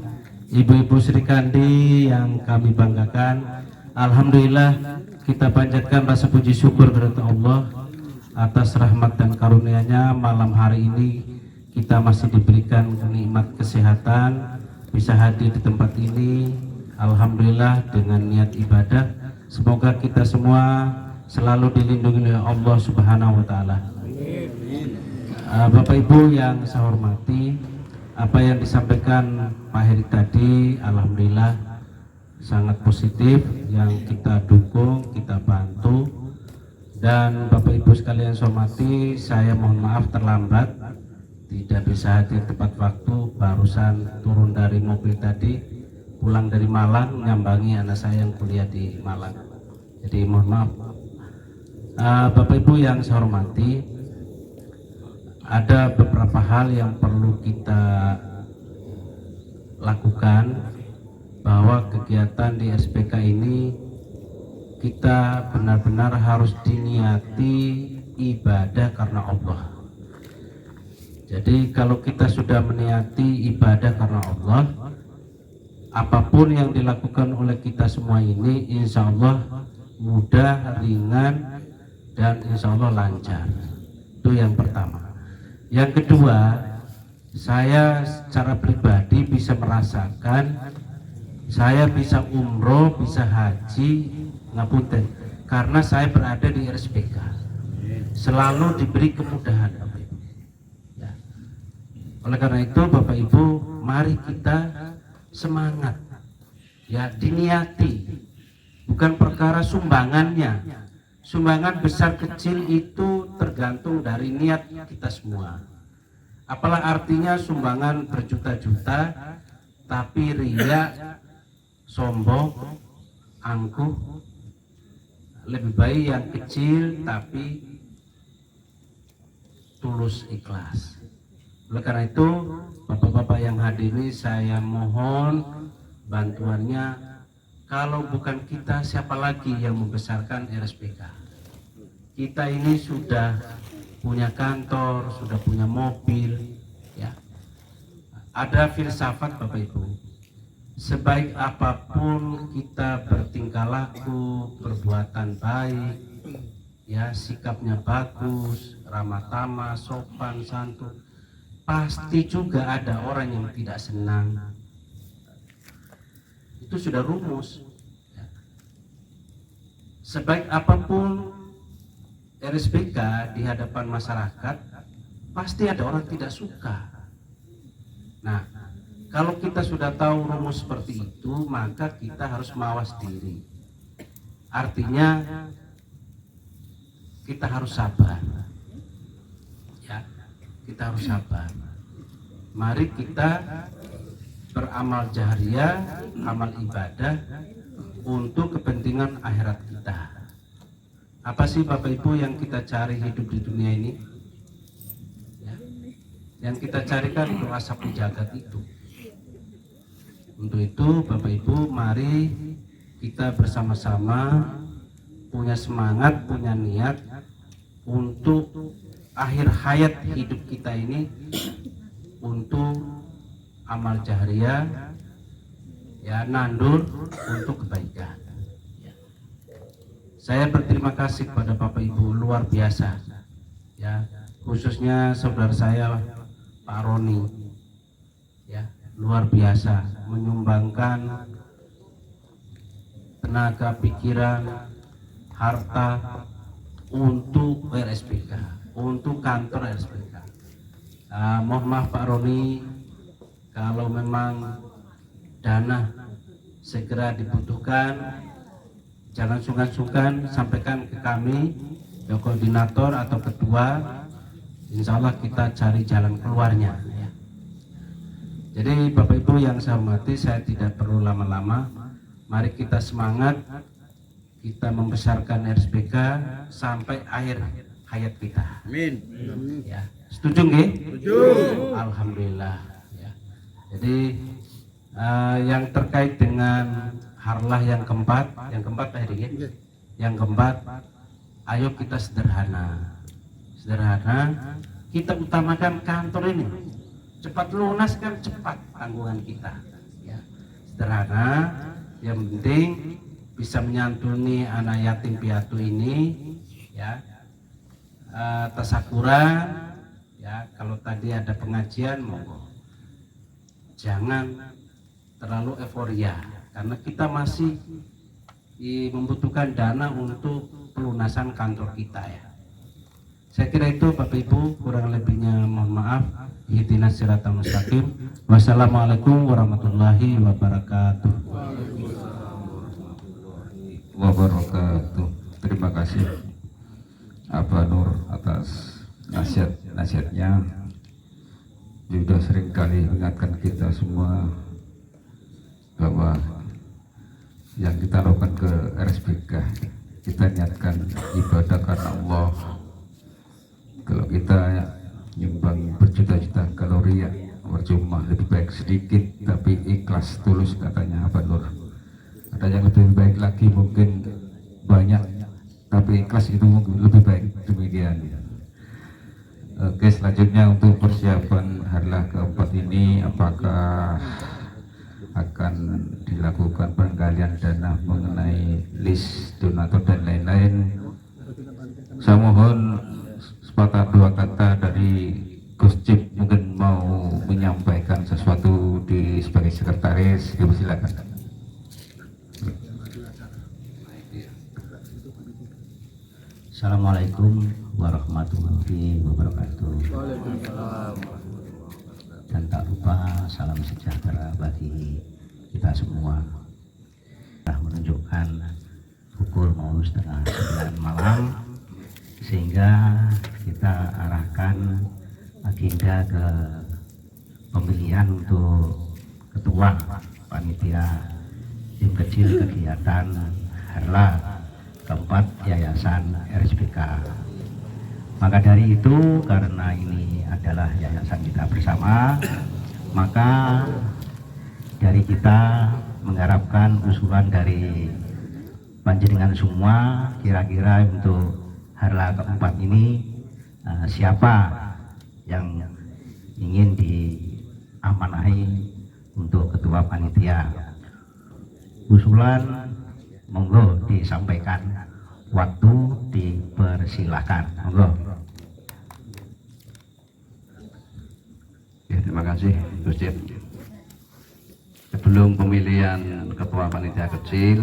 Ibu-ibu Sri Kandi yang kami banggakan. Alhamdulillah kita panjatkan rasa puji syukur kepada Allah atas rahmat dan karunia-Nya. Malam hari ini kita masih diberikan nikmat kesehatan, bisa hadir di tempat ini. Alhamdulillah dengan niat ibadah. Semoga kita semua selalu dilindungi oleh Allah Subhanahu wa Ta'ala. Bapak Ibu yang saya hormati, apa yang disampaikan Pak Heri tadi alhamdulillah sangat positif, yang kita dukung, kita bantu. Dan Bapak Ibu sekalian saya hormati, saya mohon maaf terlambat, tidak bisa hadir tepat waktu, barusan turun dari mobil tadi, pulang dari Malang, nyambangi anak saya yang kuliah di Malang. Jadi mohon maaf. Bapak Ibu yang saya hormati, ada beberapa hal yang perlu kita lakukan, bahwa kegiatan di SPK ini kita benar-benar harus diniati ibadah karena Allah. Jadi kalau kita sudah meniati ibadah karena Allah, apapun yang dilakukan oleh kita semua ini insya Allah mudah, ringan, dan insya Allah lancar. Itu yang pertama. Yang kedua, saya secara pribadi bisa merasakan, saya bisa umroh, bisa haji, ngapunten, karena saya berada di RSPK, selalu diberi kemudahan, Bapak Ibu. Ya. Oleh karena itu, Bapak Ibu, mari kita semangat, ya, diniati, bukan perkara sumbangannya. Sumbangan besar kecil itu tergantung dari niat kita semua. Apalah artinya sumbangan berjuta-juta, tapi riya, sombong, angkuh. Lebih baik yang kecil tapi tulus ikhlas. Oleh karena itu, bapak-bapak yang hadir ini saya mohon bantuannya. Kalau bukan kita, siapa lagi yang membesarkan RSPK? Kita ini sudah punya kantor, sudah punya mobil, ya. Ada filsafat Bapak Ibu. Sebaik apapun kita bertingkah laku, perbuatan baik, ya, sikapnya bagus, ramah tamah, sopan, santun, pasti juga ada orang yang tidak senang. Itu sudah rumus. Ya. Sebaik apapun RSPK di hadapan masyarakat, pasti ada orang tidak suka. Nah, kalau kita sudah tahu rumus seperti itu, maka kita harus mawas diri. Artinya kita harus sabar. Ya, kita harus sabar. Mari kita beramal jahriyah, amal ibadah untuk kepentingan akhirat kita. Apa sih Bapak Ibu yang kita cari hidup di dunia ini? Ya, yang kita carikan doa sapu jagat itu. Untuk itu Bapak Ibu, mari kita bersama-sama punya semangat, punya niat untuk akhir hayat hidup kita ini untuk amal jahriyah, ya, nandur untuk kebaikan. Saya berterima kasih kepada Bapak Ibu luar biasa, ya, khususnya saudara saya Pak Roni, ya, luar biasa menyumbangkan tenaga, pikiran, harta untuk RSPK, untuk kantor RSPK. Mohon maaf Pak Roni, kalau memang dana segera dibutuhkan, jangan sungkan-sungkan sampaikan ke kami, ya, koordinator atau ketua. Insya Allah kita cari jalan keluarnya. Ya. Jadi Bapak Ibu yang saya hormati, saya tidak perlu lama-lama. Mari kita semangat, kita membesarkan RSPK sampai akhir hayat kita. Amin. Ya, setuju nggih? Setuju. Alhamdulillah. Ya. Jadi yang terkait dengan harlah yang keempat tadi, ya. Yang keempat, ayo kita sederhana. Kita utamakan kantor ini. Cepat lunas kan cepat tanggungan kita. Ya. Sederhana, yang penting bisa menyantuni anak yatim piatu ini, ya. Tasakuran, ya, kalau tadi ada pengajian monggo. Jangan terlalu euforia karena kita masih membutuhkan dana untuk pelunasan kantor kita, ya. Saya kira itu Bapak Ibu, kurang lebihnya mohon maaf. Ihdinas siratal mustaqim. Wassalamualaikum warahmatullahi wabarakatuh. Wabarakatuh. Terima kasih Abah Nur atas nasihatnya. Sudah sering kali mengingatkan kita semua bahwa yang kita lakukan ke RSBK, kita niatkan ibadah karena Allah. Kalau kita nyumbang berjuta-juta kalori ya percuma, lebih baik sedikit tapi ikhlas tulus, katanya Abah Nur. Ada yang lebih baik lagi, mungkin banyak tapi ikhlas itu mungkin lebih baik, demikian. Oke, selanjutnya untuk persiapan harlah keempat ini, apakah akan dilakukan penggalian dana mengenai list donatur dan lain-lain? Saya mohon sepatah dua kata dari Gus Cip, mungkin mau menyampaikan sesuatu sebagai sekretaris, silakan. Assalamualaikum warahmatullahi wabarakatuh. Dan tak lupa salam sejahtera bagi kita semua. Telah menunjukkan pukul mau 8:30 malam, sehingga kita arahkan agenda ke pemilihan untuk ketua panitia tim kecil kegiatan harlah keempat Yayasan RSBK. Maka dari itu, karena ini adalah yayasan kita bersama, maka dari kita mengharapkan usulan dari panjenengan semua, kira-kira untuk harlah keempat ini siapa yang ingin diamanahi untuk ketua panitia. Usulan monggo disampaikan, waktu dipersilahkan, monggo. Ya, terima kasih Gus Cip. Sebelum pemilihan ketua panitia kecil,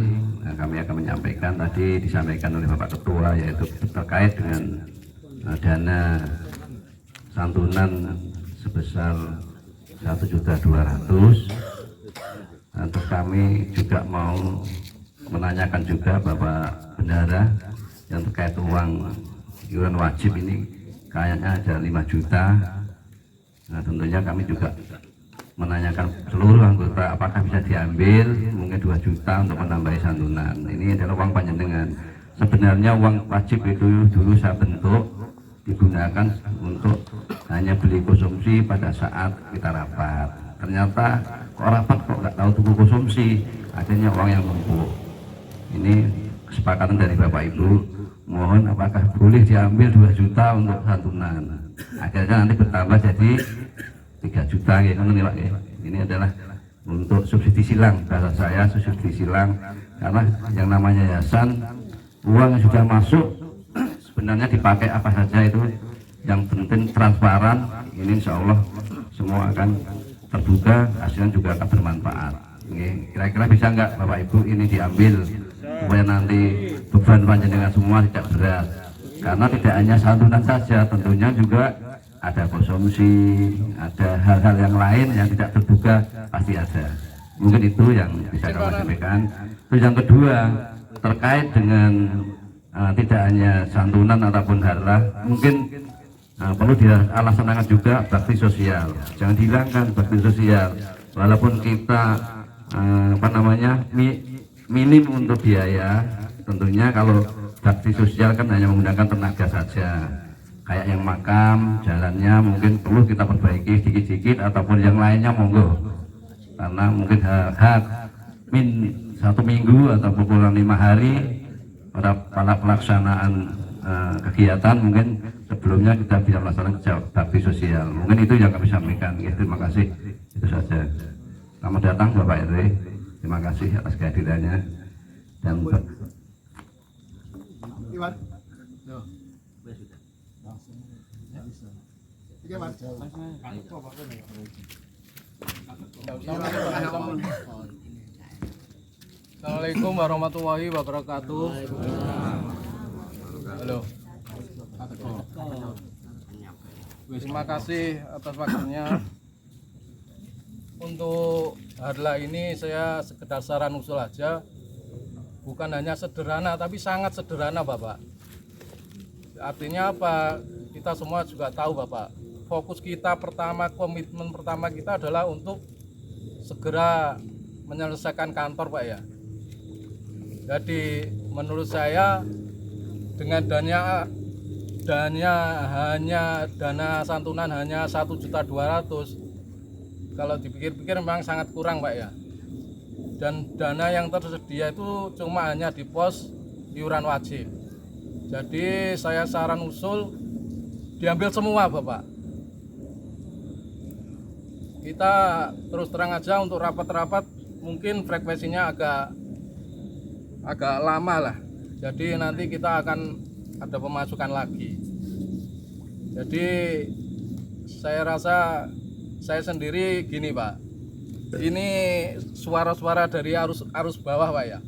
kami akan menyampaikan, tadi disampaikan oleh Bapak Ketua, yaitu terkait dengan dana santunan sebesar 1.200.000. Terus kami juga mau menanyakan juga Bapak Bendahara yang terkait uang iuran wajib ini, kayaknya ada 5 juta. Nah, tentunya kami juga menanyakan seluruh anggota apakah bisa diambil mungkin 2 juta untuk menambahi santunan. Ini adalah uang panjenengan. Sebenarnya uang wajib itu dulu saya bentuk digunakan untuk hanya beli konsumsi pada saat kita rapat. Ternyata kok rapat kok nggak tahu tuku konsumsi, akhirnya uang yang numpuk. Ini kesepakatan dari Bapak Ibu, mohon apakah boleh diambil 2 juta untuk santunan. Akhirnya nanti bertambah jadi 3 juta gitu, Pak. Ini adalah untuk subsidi silang, bahasa saya subsidi silang, karena yang namanya yayasan, uang yang sudah masuk sebenarnya dipakai apa saja itu yang penting transparan. Ini insya Allah semua akan terbuka, hasilnya juga akan bermanfaat. Kira-kira bisa nggak Bapak Ibu ini diambil supaya nanti beban panjenengan semua tidak berat, karena tidak hanya santunan saja, tentunya juga ada konsumsi, ada hal-hal yang lain yang tidak terduga pasti ada. Mungkin itu yang bisa kami sampaikan. Terus yang kedua, terkait dengan tidak hanya santunan ataupun harlah, mungkin perlu dilaksanakan juga bakti sosial. Jangan dihilangkan bakti sosial, walaupun kita minim untuk biaya. Tentunya kalau bakti sosial kan hanya menggunakan tenaga saja, kayak yang makam, jalannya mungkin perlu kita perbaiki sedikit-sedikit, ataupun yang lainnya monggo, karena mungkin hak min 1 minggu ataupun kurang 5 hari pada pelaksanaan kegiatan, mungkin sebelumnya kita bisa melaksanakan bakti sosial. Mungkin itu yang kami sampaikan. Terima kasih, itu saja. Selamat datang Bapak RW, terima kasih atas kehadirannya. Dan Assalamualaikum warahmatullahi wabarakatuh. Halo. Terima kasih atas waktunya. Untuk harlah ini saya sekedar saran usul aja, bukan hanya sederhana tapi sangat sederhana Bapak. Artinya apa? Kita semua juga tahu Bapak, fokus kita pertama, komitmen pertama kita adalah untuk segera menyelesaikan kantor Pak ya. Jadi menurut saya dengan dana santunan hanya 1.200.000, kalau dipikir-pikir memang sangat kurang Pak ya. Dan dana yang tersedia itu cuma hanya di pos iuran wajib. Jadi saya saran usul diambil semua Bapak. Kita terus terang aja untuk rapat-rapat mungkin frekuensinya agak lama lah. Jadi nanti kita akan ada pemasukan lagi. Jadi saya rasa saya sendiri gini Pak, ini suara-suara dari arus bawah Pak ya.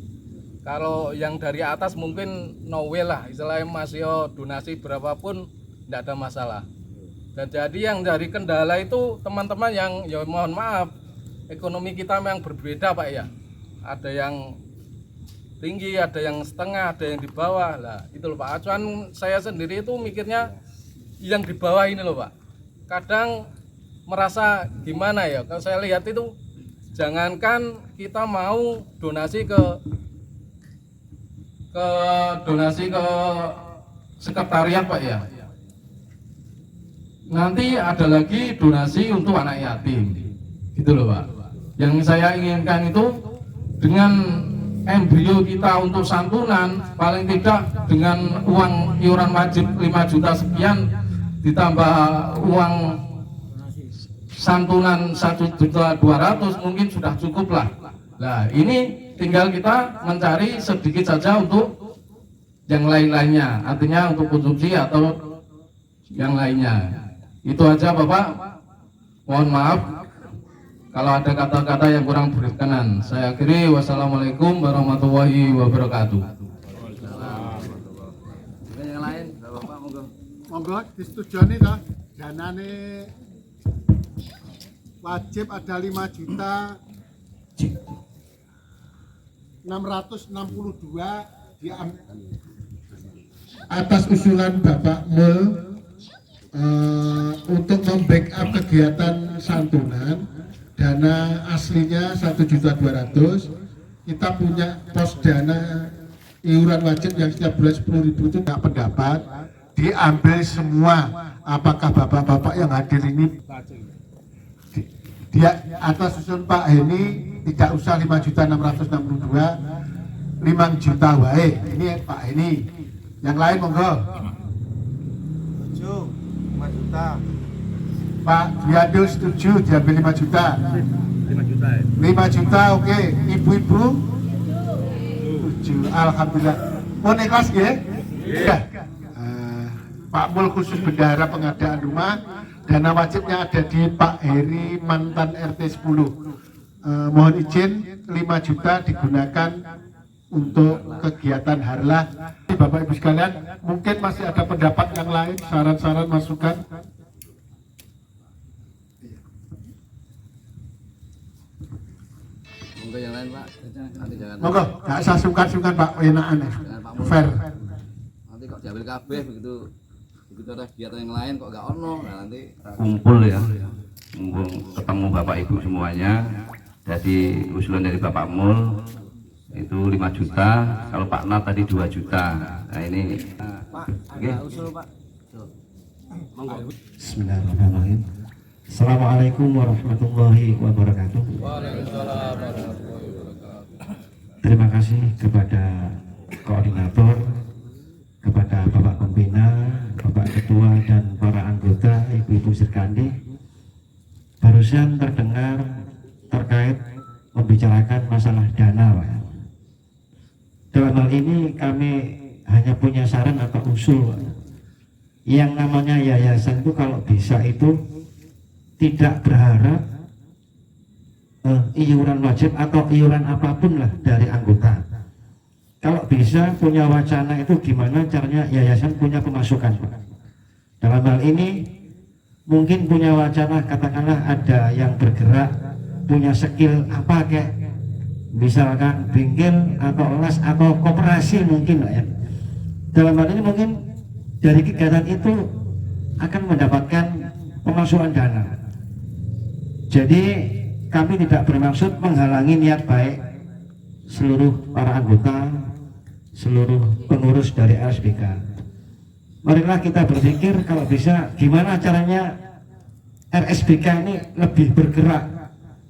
Kalau yang dari atas mungkin no way lah, istilahnya masih donasi berapapun tidak ada masalah. Dan jadi yang dari kendala itu teman-teman yang ya mohon maaf, ekonomi kita memang berbeda Pak ya. Ada yang tinggi, ada yang setengah, ada yang di bawah lah. Itu loh Pak. Acuan saya sendiri itu mikirnya yang di bawah ini loh Pak. Kadang merasa gimana ya? Kalau saya lihat itu jangankan kita mau donasi ke sekretariat Pak ya. Nanti ada lagi donasi untuk anak yatim. Gitu loh Pak. Yang saya inginkan itu dengan embrio kita untuk santunan paling tidak dengan uang iuran wajib 5 juta sekian ditambah uang santunan 1.200.000 mungkin sudah cukup lah. Nah ini tinggal kita mencari sedikit saja untuk yang lain-lainnya, artinya untuk konsumsi atau yang lainnya. Itu aja Bapak, mohon maaf kalau ada kata-kata yang kurang berkenan. Saya akhiri, wassalamualaikum warahmatullahi wabarakatuh. Yang lain, Bapak monggo. Monggo disetujoni toh danane wajib ada 5 juta 662 atas usulan Bapak Mul untuk membackup kegiatan santunan. Dana aslinya 1.200.000. Kita punya pos dana iuran wajib yang setiap bulan 10.000 itu tidak pendapat diambil semua. Apakah bapak-bapak yang hadir ini dia atas usul Pak Heni tidak usah 5.662, 5 juta wae. Ini Pak Heni. Yang lain monggo. 5 juta. Pak Diadil setuju diambil 5 juta. 5 juta ya. 5 juta oke. Ibu-ibu setuju. Alhamdulillah. Mau ikhlas ya? Iya. Pak Mul khusus bendahara pengadaan rumah. Dana wajibnya ada di Pak Heri mantan RT 10. Mohon izin 5 juta digunakan untuk kegiatan harlah. Bapak Ibu sekalian, mungkin masih ada pendapat yang lain, saran-saran, masukan. Monggo yang lain Pak. Nanti jangan. Monggo, gak usah sungkan-sungkan Pak, enakan ya. Fair. Nanti kok diambil kabeh begitu ada kegiatan yang lain kok gak ono. Nah nanti Kumpul ya, mumpung ketemu Bapak Ibu semuanya. Jadi usulan dari Bapak Mul itu 5 juta, kalau Pak Nat tadi 2 juta. Nah ini Pak, ada usul Pak. Monggo. Bismillahirrahmanirrahim. Assalamualaikum warahmatullahi wabarakatuh. Waalaikumsalam warahmatullahi wabarakatuh. Terima kasih kepada koordinator, kepada Bapak Pembina, Bapak Ketua dan para anggota, Ibu-Ibu Sirkandi. Barusan terdengar terkait membicarakan masalah dana, Pak. Dalam hal ini kami hanya punya saran atau usul, Pak. Yang namanya yayasan itu kalau bisa itu tidak berharap iuran wajib atau iuran apapun lah dari anggota. Kalau bisa punya wacana itu gimana caranya yayasan punya pemasukan, Pak. Dalam hal ini mungkin punya wacana, katakanlah ada yang bergerak punya skill apa kayak misalkan bengkel atau les atau koperasi mungkin lah ya. Dalam hal ini mungkin dari kegiatan itu akan mendapatkan pemasukan dana. Jadi kami tidak bermaksud menghalangi niat baik seluruh para anggota, seluruh pengurus dari RSBK. Marilah kita berpikir kalau bisa gimana caranya RSBK ini lebih bergerak,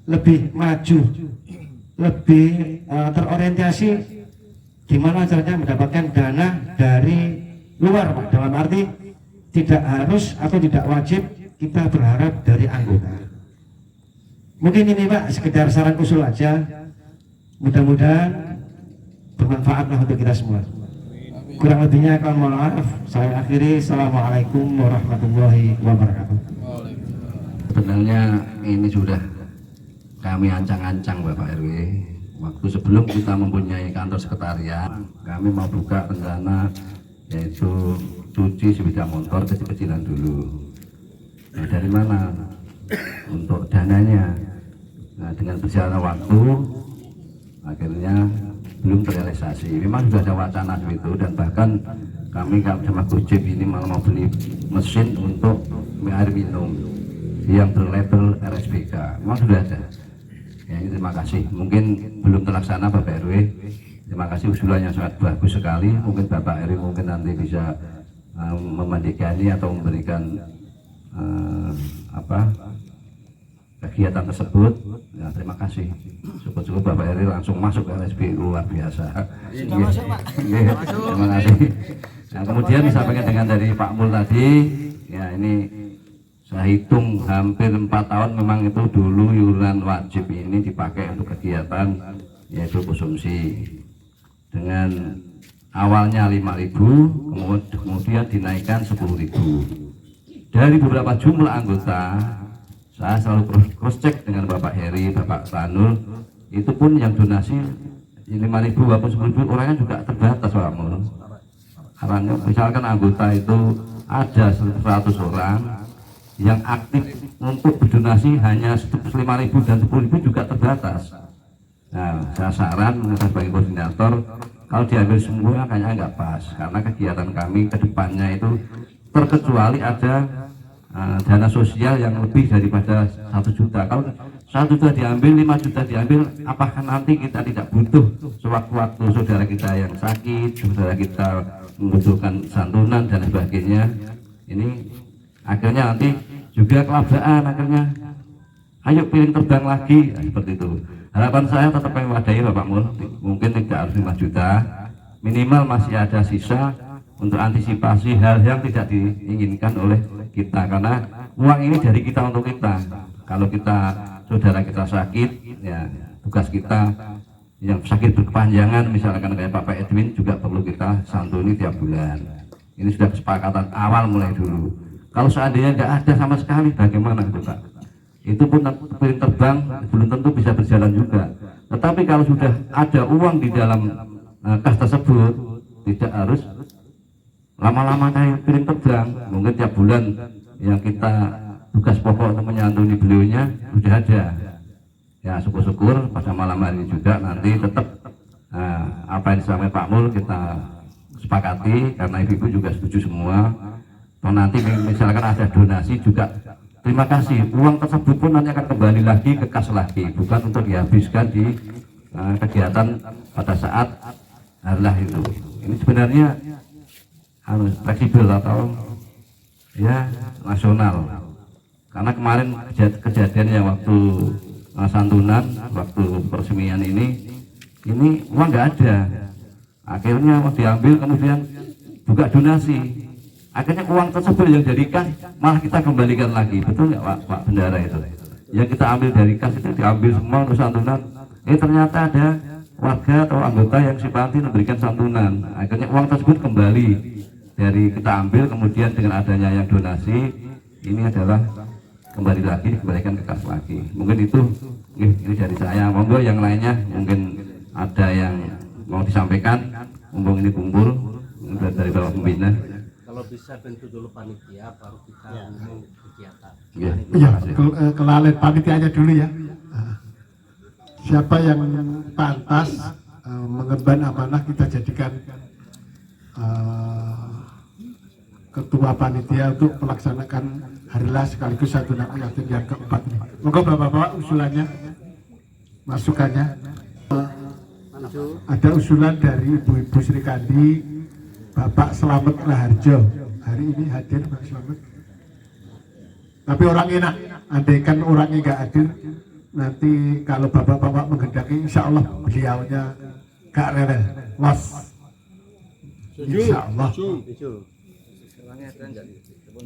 lebih maju, lebih terorientasi, gimana caranya mendapatkan dana dari luar, Pak. Dalam arti tidak harus atau tidak wajib kita berharap dari anggota. Mungkin ini Pak sekedar saran usul aja, mudah-mudahan bermanfaat lah untuk kita semua. Kurang lebihnya kalau mohon maaf, saya akhiri. Assalamualaikum warahmatullahi wabarakatuh. Sebenarnya ini sudah kami ancang-ancang Bapak RW. Waktu sebelum kita mempunyai kantor sekretariat, kami mau buka rencana yaitu cuci sepeda motor kecil-kecilan dulu. Nah, dari mana untuk dananya? Nah, dengan berjalannya waktu akhirnya belum terrealisasi. Memang sudah ada wacana itu, dan bahkan kami sama Gojek ini malah mau beli mesin untuk air minum yang berlabel RSBK. Memang sudah ada. Ya, ini terima kasih. Mungkin belum terlaksana Bapak RW. Terima kasih, usulan yang sangat bagus sekali. Mungkin Bapak RW mungkin nanti bisa memandikani atau memberikan kegiatan tersebut. Ya, terima kasih. Syukur-syukur Bapak RW langsung masuk ke RSBK, luar biasa. Sudah masuk, Pak. Terima kasih. Nah, kemudian disampaikan dengan dari Pak Mul tadi, ya ini saya hitung hampir 4 tahun memang itu dulu iuran wajib ini dipakai untuk kegiatan yaitu konsumsi. Dengan awalnya 5.000, kemudian dinaikkan 10.000. Dari beberapa jumlah anggota, saya selalu cross check dengan Bapak Heri, Bapak Tanul, itu pun yang donasi 5.000 walaupun 10.000 orangnya juga terbatas Pak Mul. Karena misalkan anggota itu ada 100 orang yang aktif untuk berdonasi hanya 5.000 dan 10.000 juga terbatas. Nah, saya saran sebagai koordinator, kalau diambil semua kayaknya nggak pas, karena kegiatan kami ke depannya itu terkecuali ada dana sosial yang lebih daripada 1 juta. Kalau 1 juta diambil, 5 juta diambil, apakah nanti kita tidak butuh sewaktu-waktu saudara kita yang sakit, saudara kita membutuhkan santunan dan sebagainya. Ini akhirnya nanti juga kelabaan, akhirnya ayo piring terbang lagi, nah, seperti itu. Harapan saya tetap mewadahi Bapak Mul, mungkin tidak harus 5 juta, minimal masih ada sisa untuk antisipasi hal yang tidak diinginkan oleh kita, karena uang ini dari kita untuk kita. Kalau kita saudara kita sakit, ya tugas kita yang sakit berkepanjangan, misalkan kayak Bapak Edwin juga perlu kita santuni tiap bulan. Ini sudah kesepakatan awal mulai dulu. Kalau seandainya tidak ada sama sekali, bagaimana itu Pak? Itu pun piring terbang belum tentu bisa berjalan juga. Tetapi kalau sudah ada uang di dalam kas tersebut, tidak harus lama-lama kayak piring terbang. Mungkin tiap bulan yang kita tugas pokok untuk menyantuni beliaunya sudah ada. Ya, syukur-syukur pada malam hari ini juga nanti tetap apa yang disampaikan Pak Mul kita sepakati, karena ibu-ibu juga setuju semua. Atau nanti misalkan ada donasi juga, terima kasih, uang tersebut pun nanti akan kembali lagi ke kas lagi, bukan untuk dihabiskan di kegiatan pada saat harlah itu. Ini sebenarnya harus fleksibel atau ya nasional, karena kemarin kejadian yang waktu santunan, waktu peresmian ini uang nggak ada, akhirnya mau diambil kemudian buka donasi. Akhirnya uang tersebut yang dari kas malah kita kembalikan lagi, betul nggak Pak Bendara itu? Yang kita ambil dari kas itu diambil semua untuk santunan. Ternyata ada warga atau anggota yang simpati memberikan santunan. Akhirnya uang tersebut kembali dari kita ambil, kemudian dengan adanya yang donasi ini adalah kembali lagi dikembalikan ke kas lagi. Mungkin itu ini dari saya. Monggo yang lainnya mungkin ada yang mau disampaikan, mumpung ini kumpul dari Bapak Pembina. Kalau bisa bentuk dulu panitia, baru kita ngomong kegiatan. Ya, Iya, kelalaian panitianya dulu ya. Siapa yang pantas mengemban amanah kita jadikan ketua panitia untuk melaksanakan harilah sekaligus santunan anak yatim yang keempat ini. Moga bapak-bapak usulannya, masukannya. Ada usulan dari Ibu-Ibu Sri Kandi, Bapak Slamet Raharjo. Hari ini hadir Pak Slamet. Tapi orang enak, andaikan orangnya nggak hadir, nanti kalau bapak-bapak menghendaki, insya Allah beliaunya gak rewel, los. Insya Allah.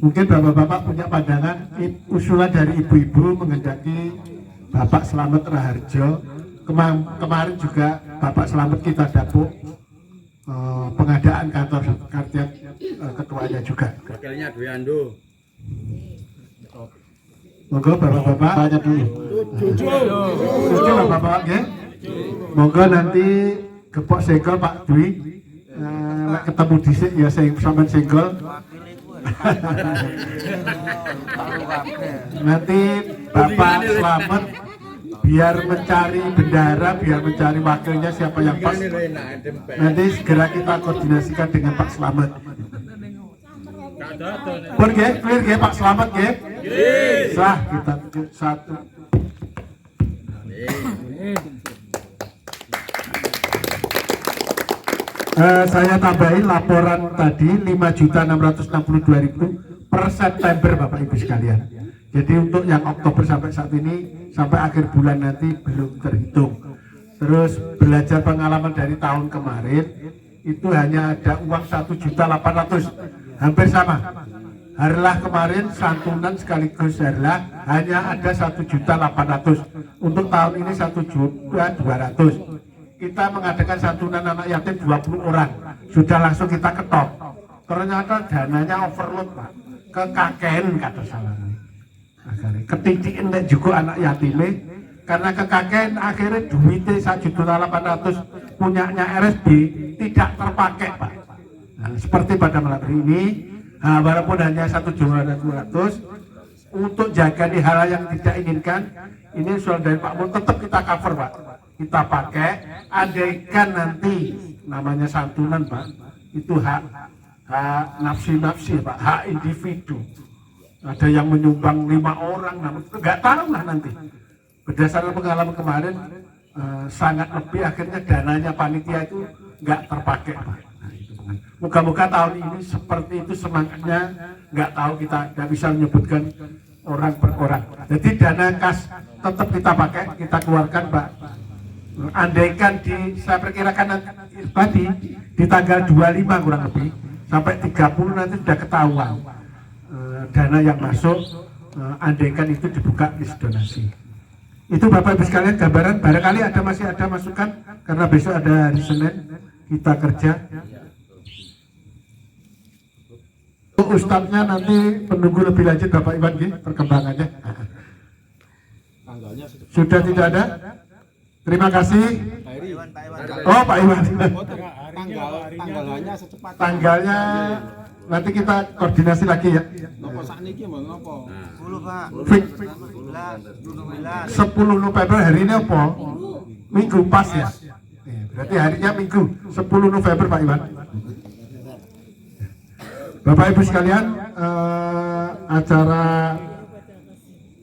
Mungkin bapak-bapak punya pandangan, usulan dari ibu-ibu menghendaki Bapak Slamet Raharjo. Kemarin juga Bapak Slamet kita dapuk pengadaan kantor kartiap ketuanya juga. Wakilnya Dwi Ando. Monggo bapak-bapak tanya dulu. Setuju bapak-bapak ya? Monggo nanti gepok senggol Pak Dwi. Ketemu dhisik ya sampean senggol. Nanti Bapak Slamet biar mencari bendara, biar mencari wakilnya siapa yang pas. Nanti segera kita koordinasikan dengan Pak Slamet. Pun clear ya Pak Slamet ya. Sah kita tunjuk satu. Saya tambahin laporan tadi 5.662.000 per September Bapak Ibu sekalian. Jadi untuk yang Oktober sampai saat ini, sampai akhir bulan nanti belum terhitung. Terus belajar pengalaman dari tahun kemarin, itu hanya ada uang 1.800.000, hampir sama. Harlah kemarin santunan sekaligus harlah hanya ada 1.800.000. Untuk tahun ini 1.200.000. Kita mengadakan santunan anak yatim 20 orang, sudah langsung kita ketok. Ternyata dananya overload Pak, kekakean kata salah. Ketidikin juga anak yatimnya karena kekakean akhirnya duitnya 1.800.000 punyanya RSB tidak terpakai Pak. Nah, seperti pada malam hari ini, walaupun hanya 1.200.000 untuk jaga di hal yang tidak inginkan, ini usul dari Pak Mun tetap kita cover Pak, kita pakai. Andaikan nanti namanya santunan Pak, itu hak nafsi Pak, hak individu. Ada yang menyumbang 5 orang, namun nggak tahu lah nanti. Berdasarkan pengalaman kemarin, sangat lebih akhirnya dananya panitia itu nggak terpakai Pak. Moga-moga tahun ini seperti itu semangatnya, nggak tahu kita nggak bisa menyebutkan orang per orang. Jadi dana kas tetap kita pakai, kita keluarkan Pak. Andaikan saya perkirakan tadi di tanggal 25 kurang lebih sampai 30 nanti sudah ketahuan dana yang masuk, andaikan itu dibuka list donasi. Itu Bapak Ibu sekalian gambaran, barangkali masih ada masukan karena besok ada hari Senin kita kerja. Untuk Ustadznya nanti menunggu lebih lanjut Bapak Iwan perkembangannya. Sudah tidak ada? Terima kasih. Oh Pak Iwan. Tanggalnya secepatnya. Tanggalnya nanti kita koordinasi lagi ya. Nopo sakniki mbok nopo? 10 Pak. 10 November hari ini apa? Minggu pas ya. Berarti harinya Minggu 10 November Pak Iwan. Bapak Ibu sekalian, acara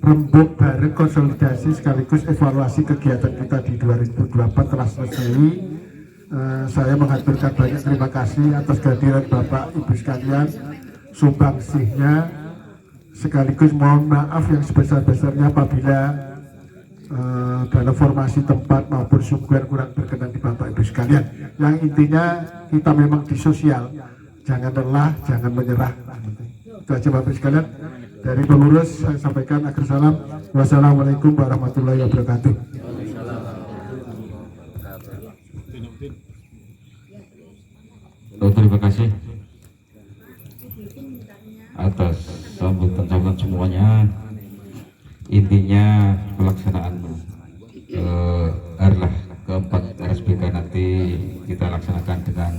rembuk bareng konsolidasi sekaligus evaluasi kegiatan kita di 2024 telah selesai. Saya mengaturkan banyak terima kasih atas kehadiran Bapak Ibu sekalian, sumbangsihnya, sekaligus mohon maaf yang sebesar-besarnya apabila dalam formasi tempat maupun sumber kurang berkenan di Bapak Ibu sekalian. Yang intinya kita memang di sosial, jangan lelah, jangan menyerah. Itu aja Bapak Ibu sekalian. Dari pengurus saya sampaikan akhir salam. Wassalamualaikum warahmatullahi wabarakatuh. Terima kasih atas sambutan semuanya. Intinya pelaksanaan harlah keempat RSBK nanti kita laksanakan dengan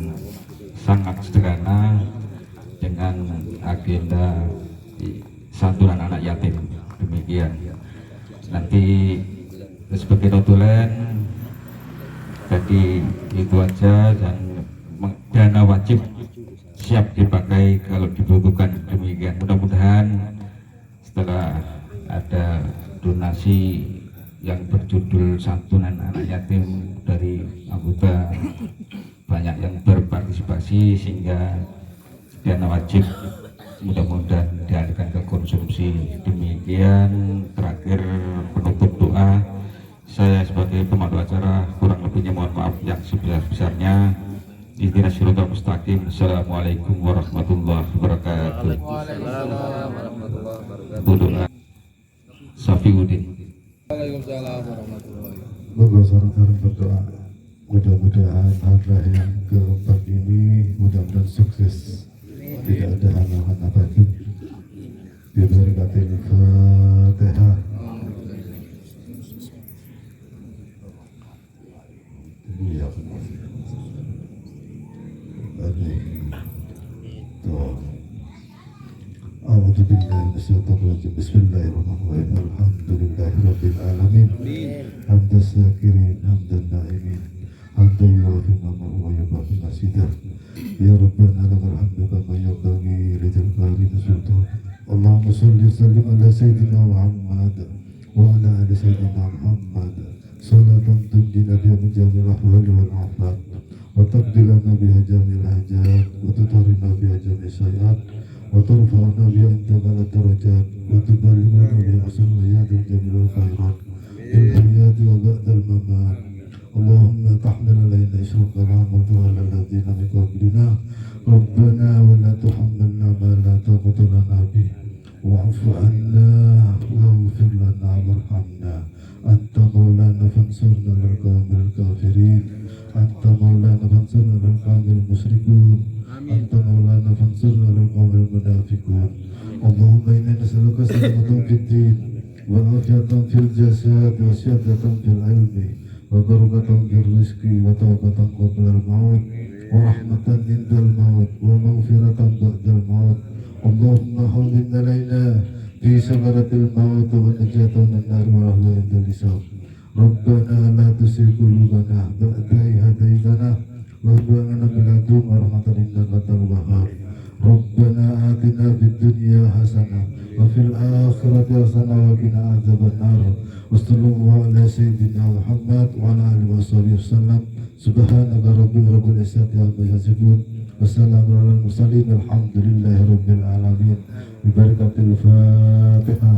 sangat sederhana dengan agenda santunan anak yatim. Demikian. Nanti sebagai notulen jadi itu aja, dan dana wajib siap dipakai kalau dibutuhkan. Demikian, mudah-mudahan setelah ada donasi yang berjudul santunan anak yatim dari anggota, banyak yang berpartisipasi sehingga dana wajib mudah-mudahan dialihkan ke konsumsi. Demikian, terakhir penutup doa, saya sebagai pemandu acara kurang lebihnya mohon maaf yang sebesar-besarnya. Ihdinas siratal mustaqim. Assalamualaikum warahmatullahi wabarakatuh. Waalaikumsalam warahmatullahi wabarakatuh. Doa Safiuddin. Waalaikumsalam warahmatullahi wabarakatuh. Monggo saudara berdoa. Mudah-mudahan hadrat yang keempat ini mudah-mudahan sukses. Tidak ada halangan apapun. Bibarakatil Fatihah. Ya Allah. A'udzu billahi minasyaitonir rajim. Bismillahirrahmanirrahim. Alhamdulillahirabbil alamin. Hamdan syakirin, hamdan na'imin. Hamdan yuwafi ni'amahu wa yukafi masidah. Ya Rabbana lakal hamdu kama yanbaghi li jalali sultan. Allahumma shalli wa sallim ala sayyidina Muhammad wa ala ali sayyidina Muhammad. Salatan tunjina biha min jamil ahwali wal afat. وتقضي لنا بها جميع الحاجات وتطهرنا بها جميع السيئات وترفعنا بها عندك على الدرجات وتبلغنا بها مسميات جميع الخيرات في الحياة وبعد الممات. اللهم تحمل علينا إشراك الرحمة على الذين من قبلنا ربنا ولا تحملنا ما لا طاقة لنا به واعف عنا واغفر لنا وارحمنا. أنت مولانا فانصرنا على القوم الكافرين. أنت مولانا فانصرنا على القوم المشركون. أنت مولانا فانصرنا على القوم المنافقون. اللهم إنا نسألك سلامة في الدين وعافية في الجسد وسعادة في العلم وبركة في الرزق وتوبة قبل الموت ورحمة عند الموت ومغفرة بعد الموت. اللهم حوّن علينا في سكرة الموت ونجاة من النار ورحمة عند الحساب. ربنا لا تزغ قلوبنا بعد إذ هديتنا وهب لنا من لدنك رحمة إنك أنت الوهاب. ربنا آتنا في الدنيا حسنة وفي الآخرة حسنة وقنا عذاب النار. وصلى الله على سيدنا محمد وعلى آله وصحبه وسلم. سبحانك ربك رب العزة عما يصفون والسلام على المرسلين الحمد لله رب العالمين. ببركة الفاتحة.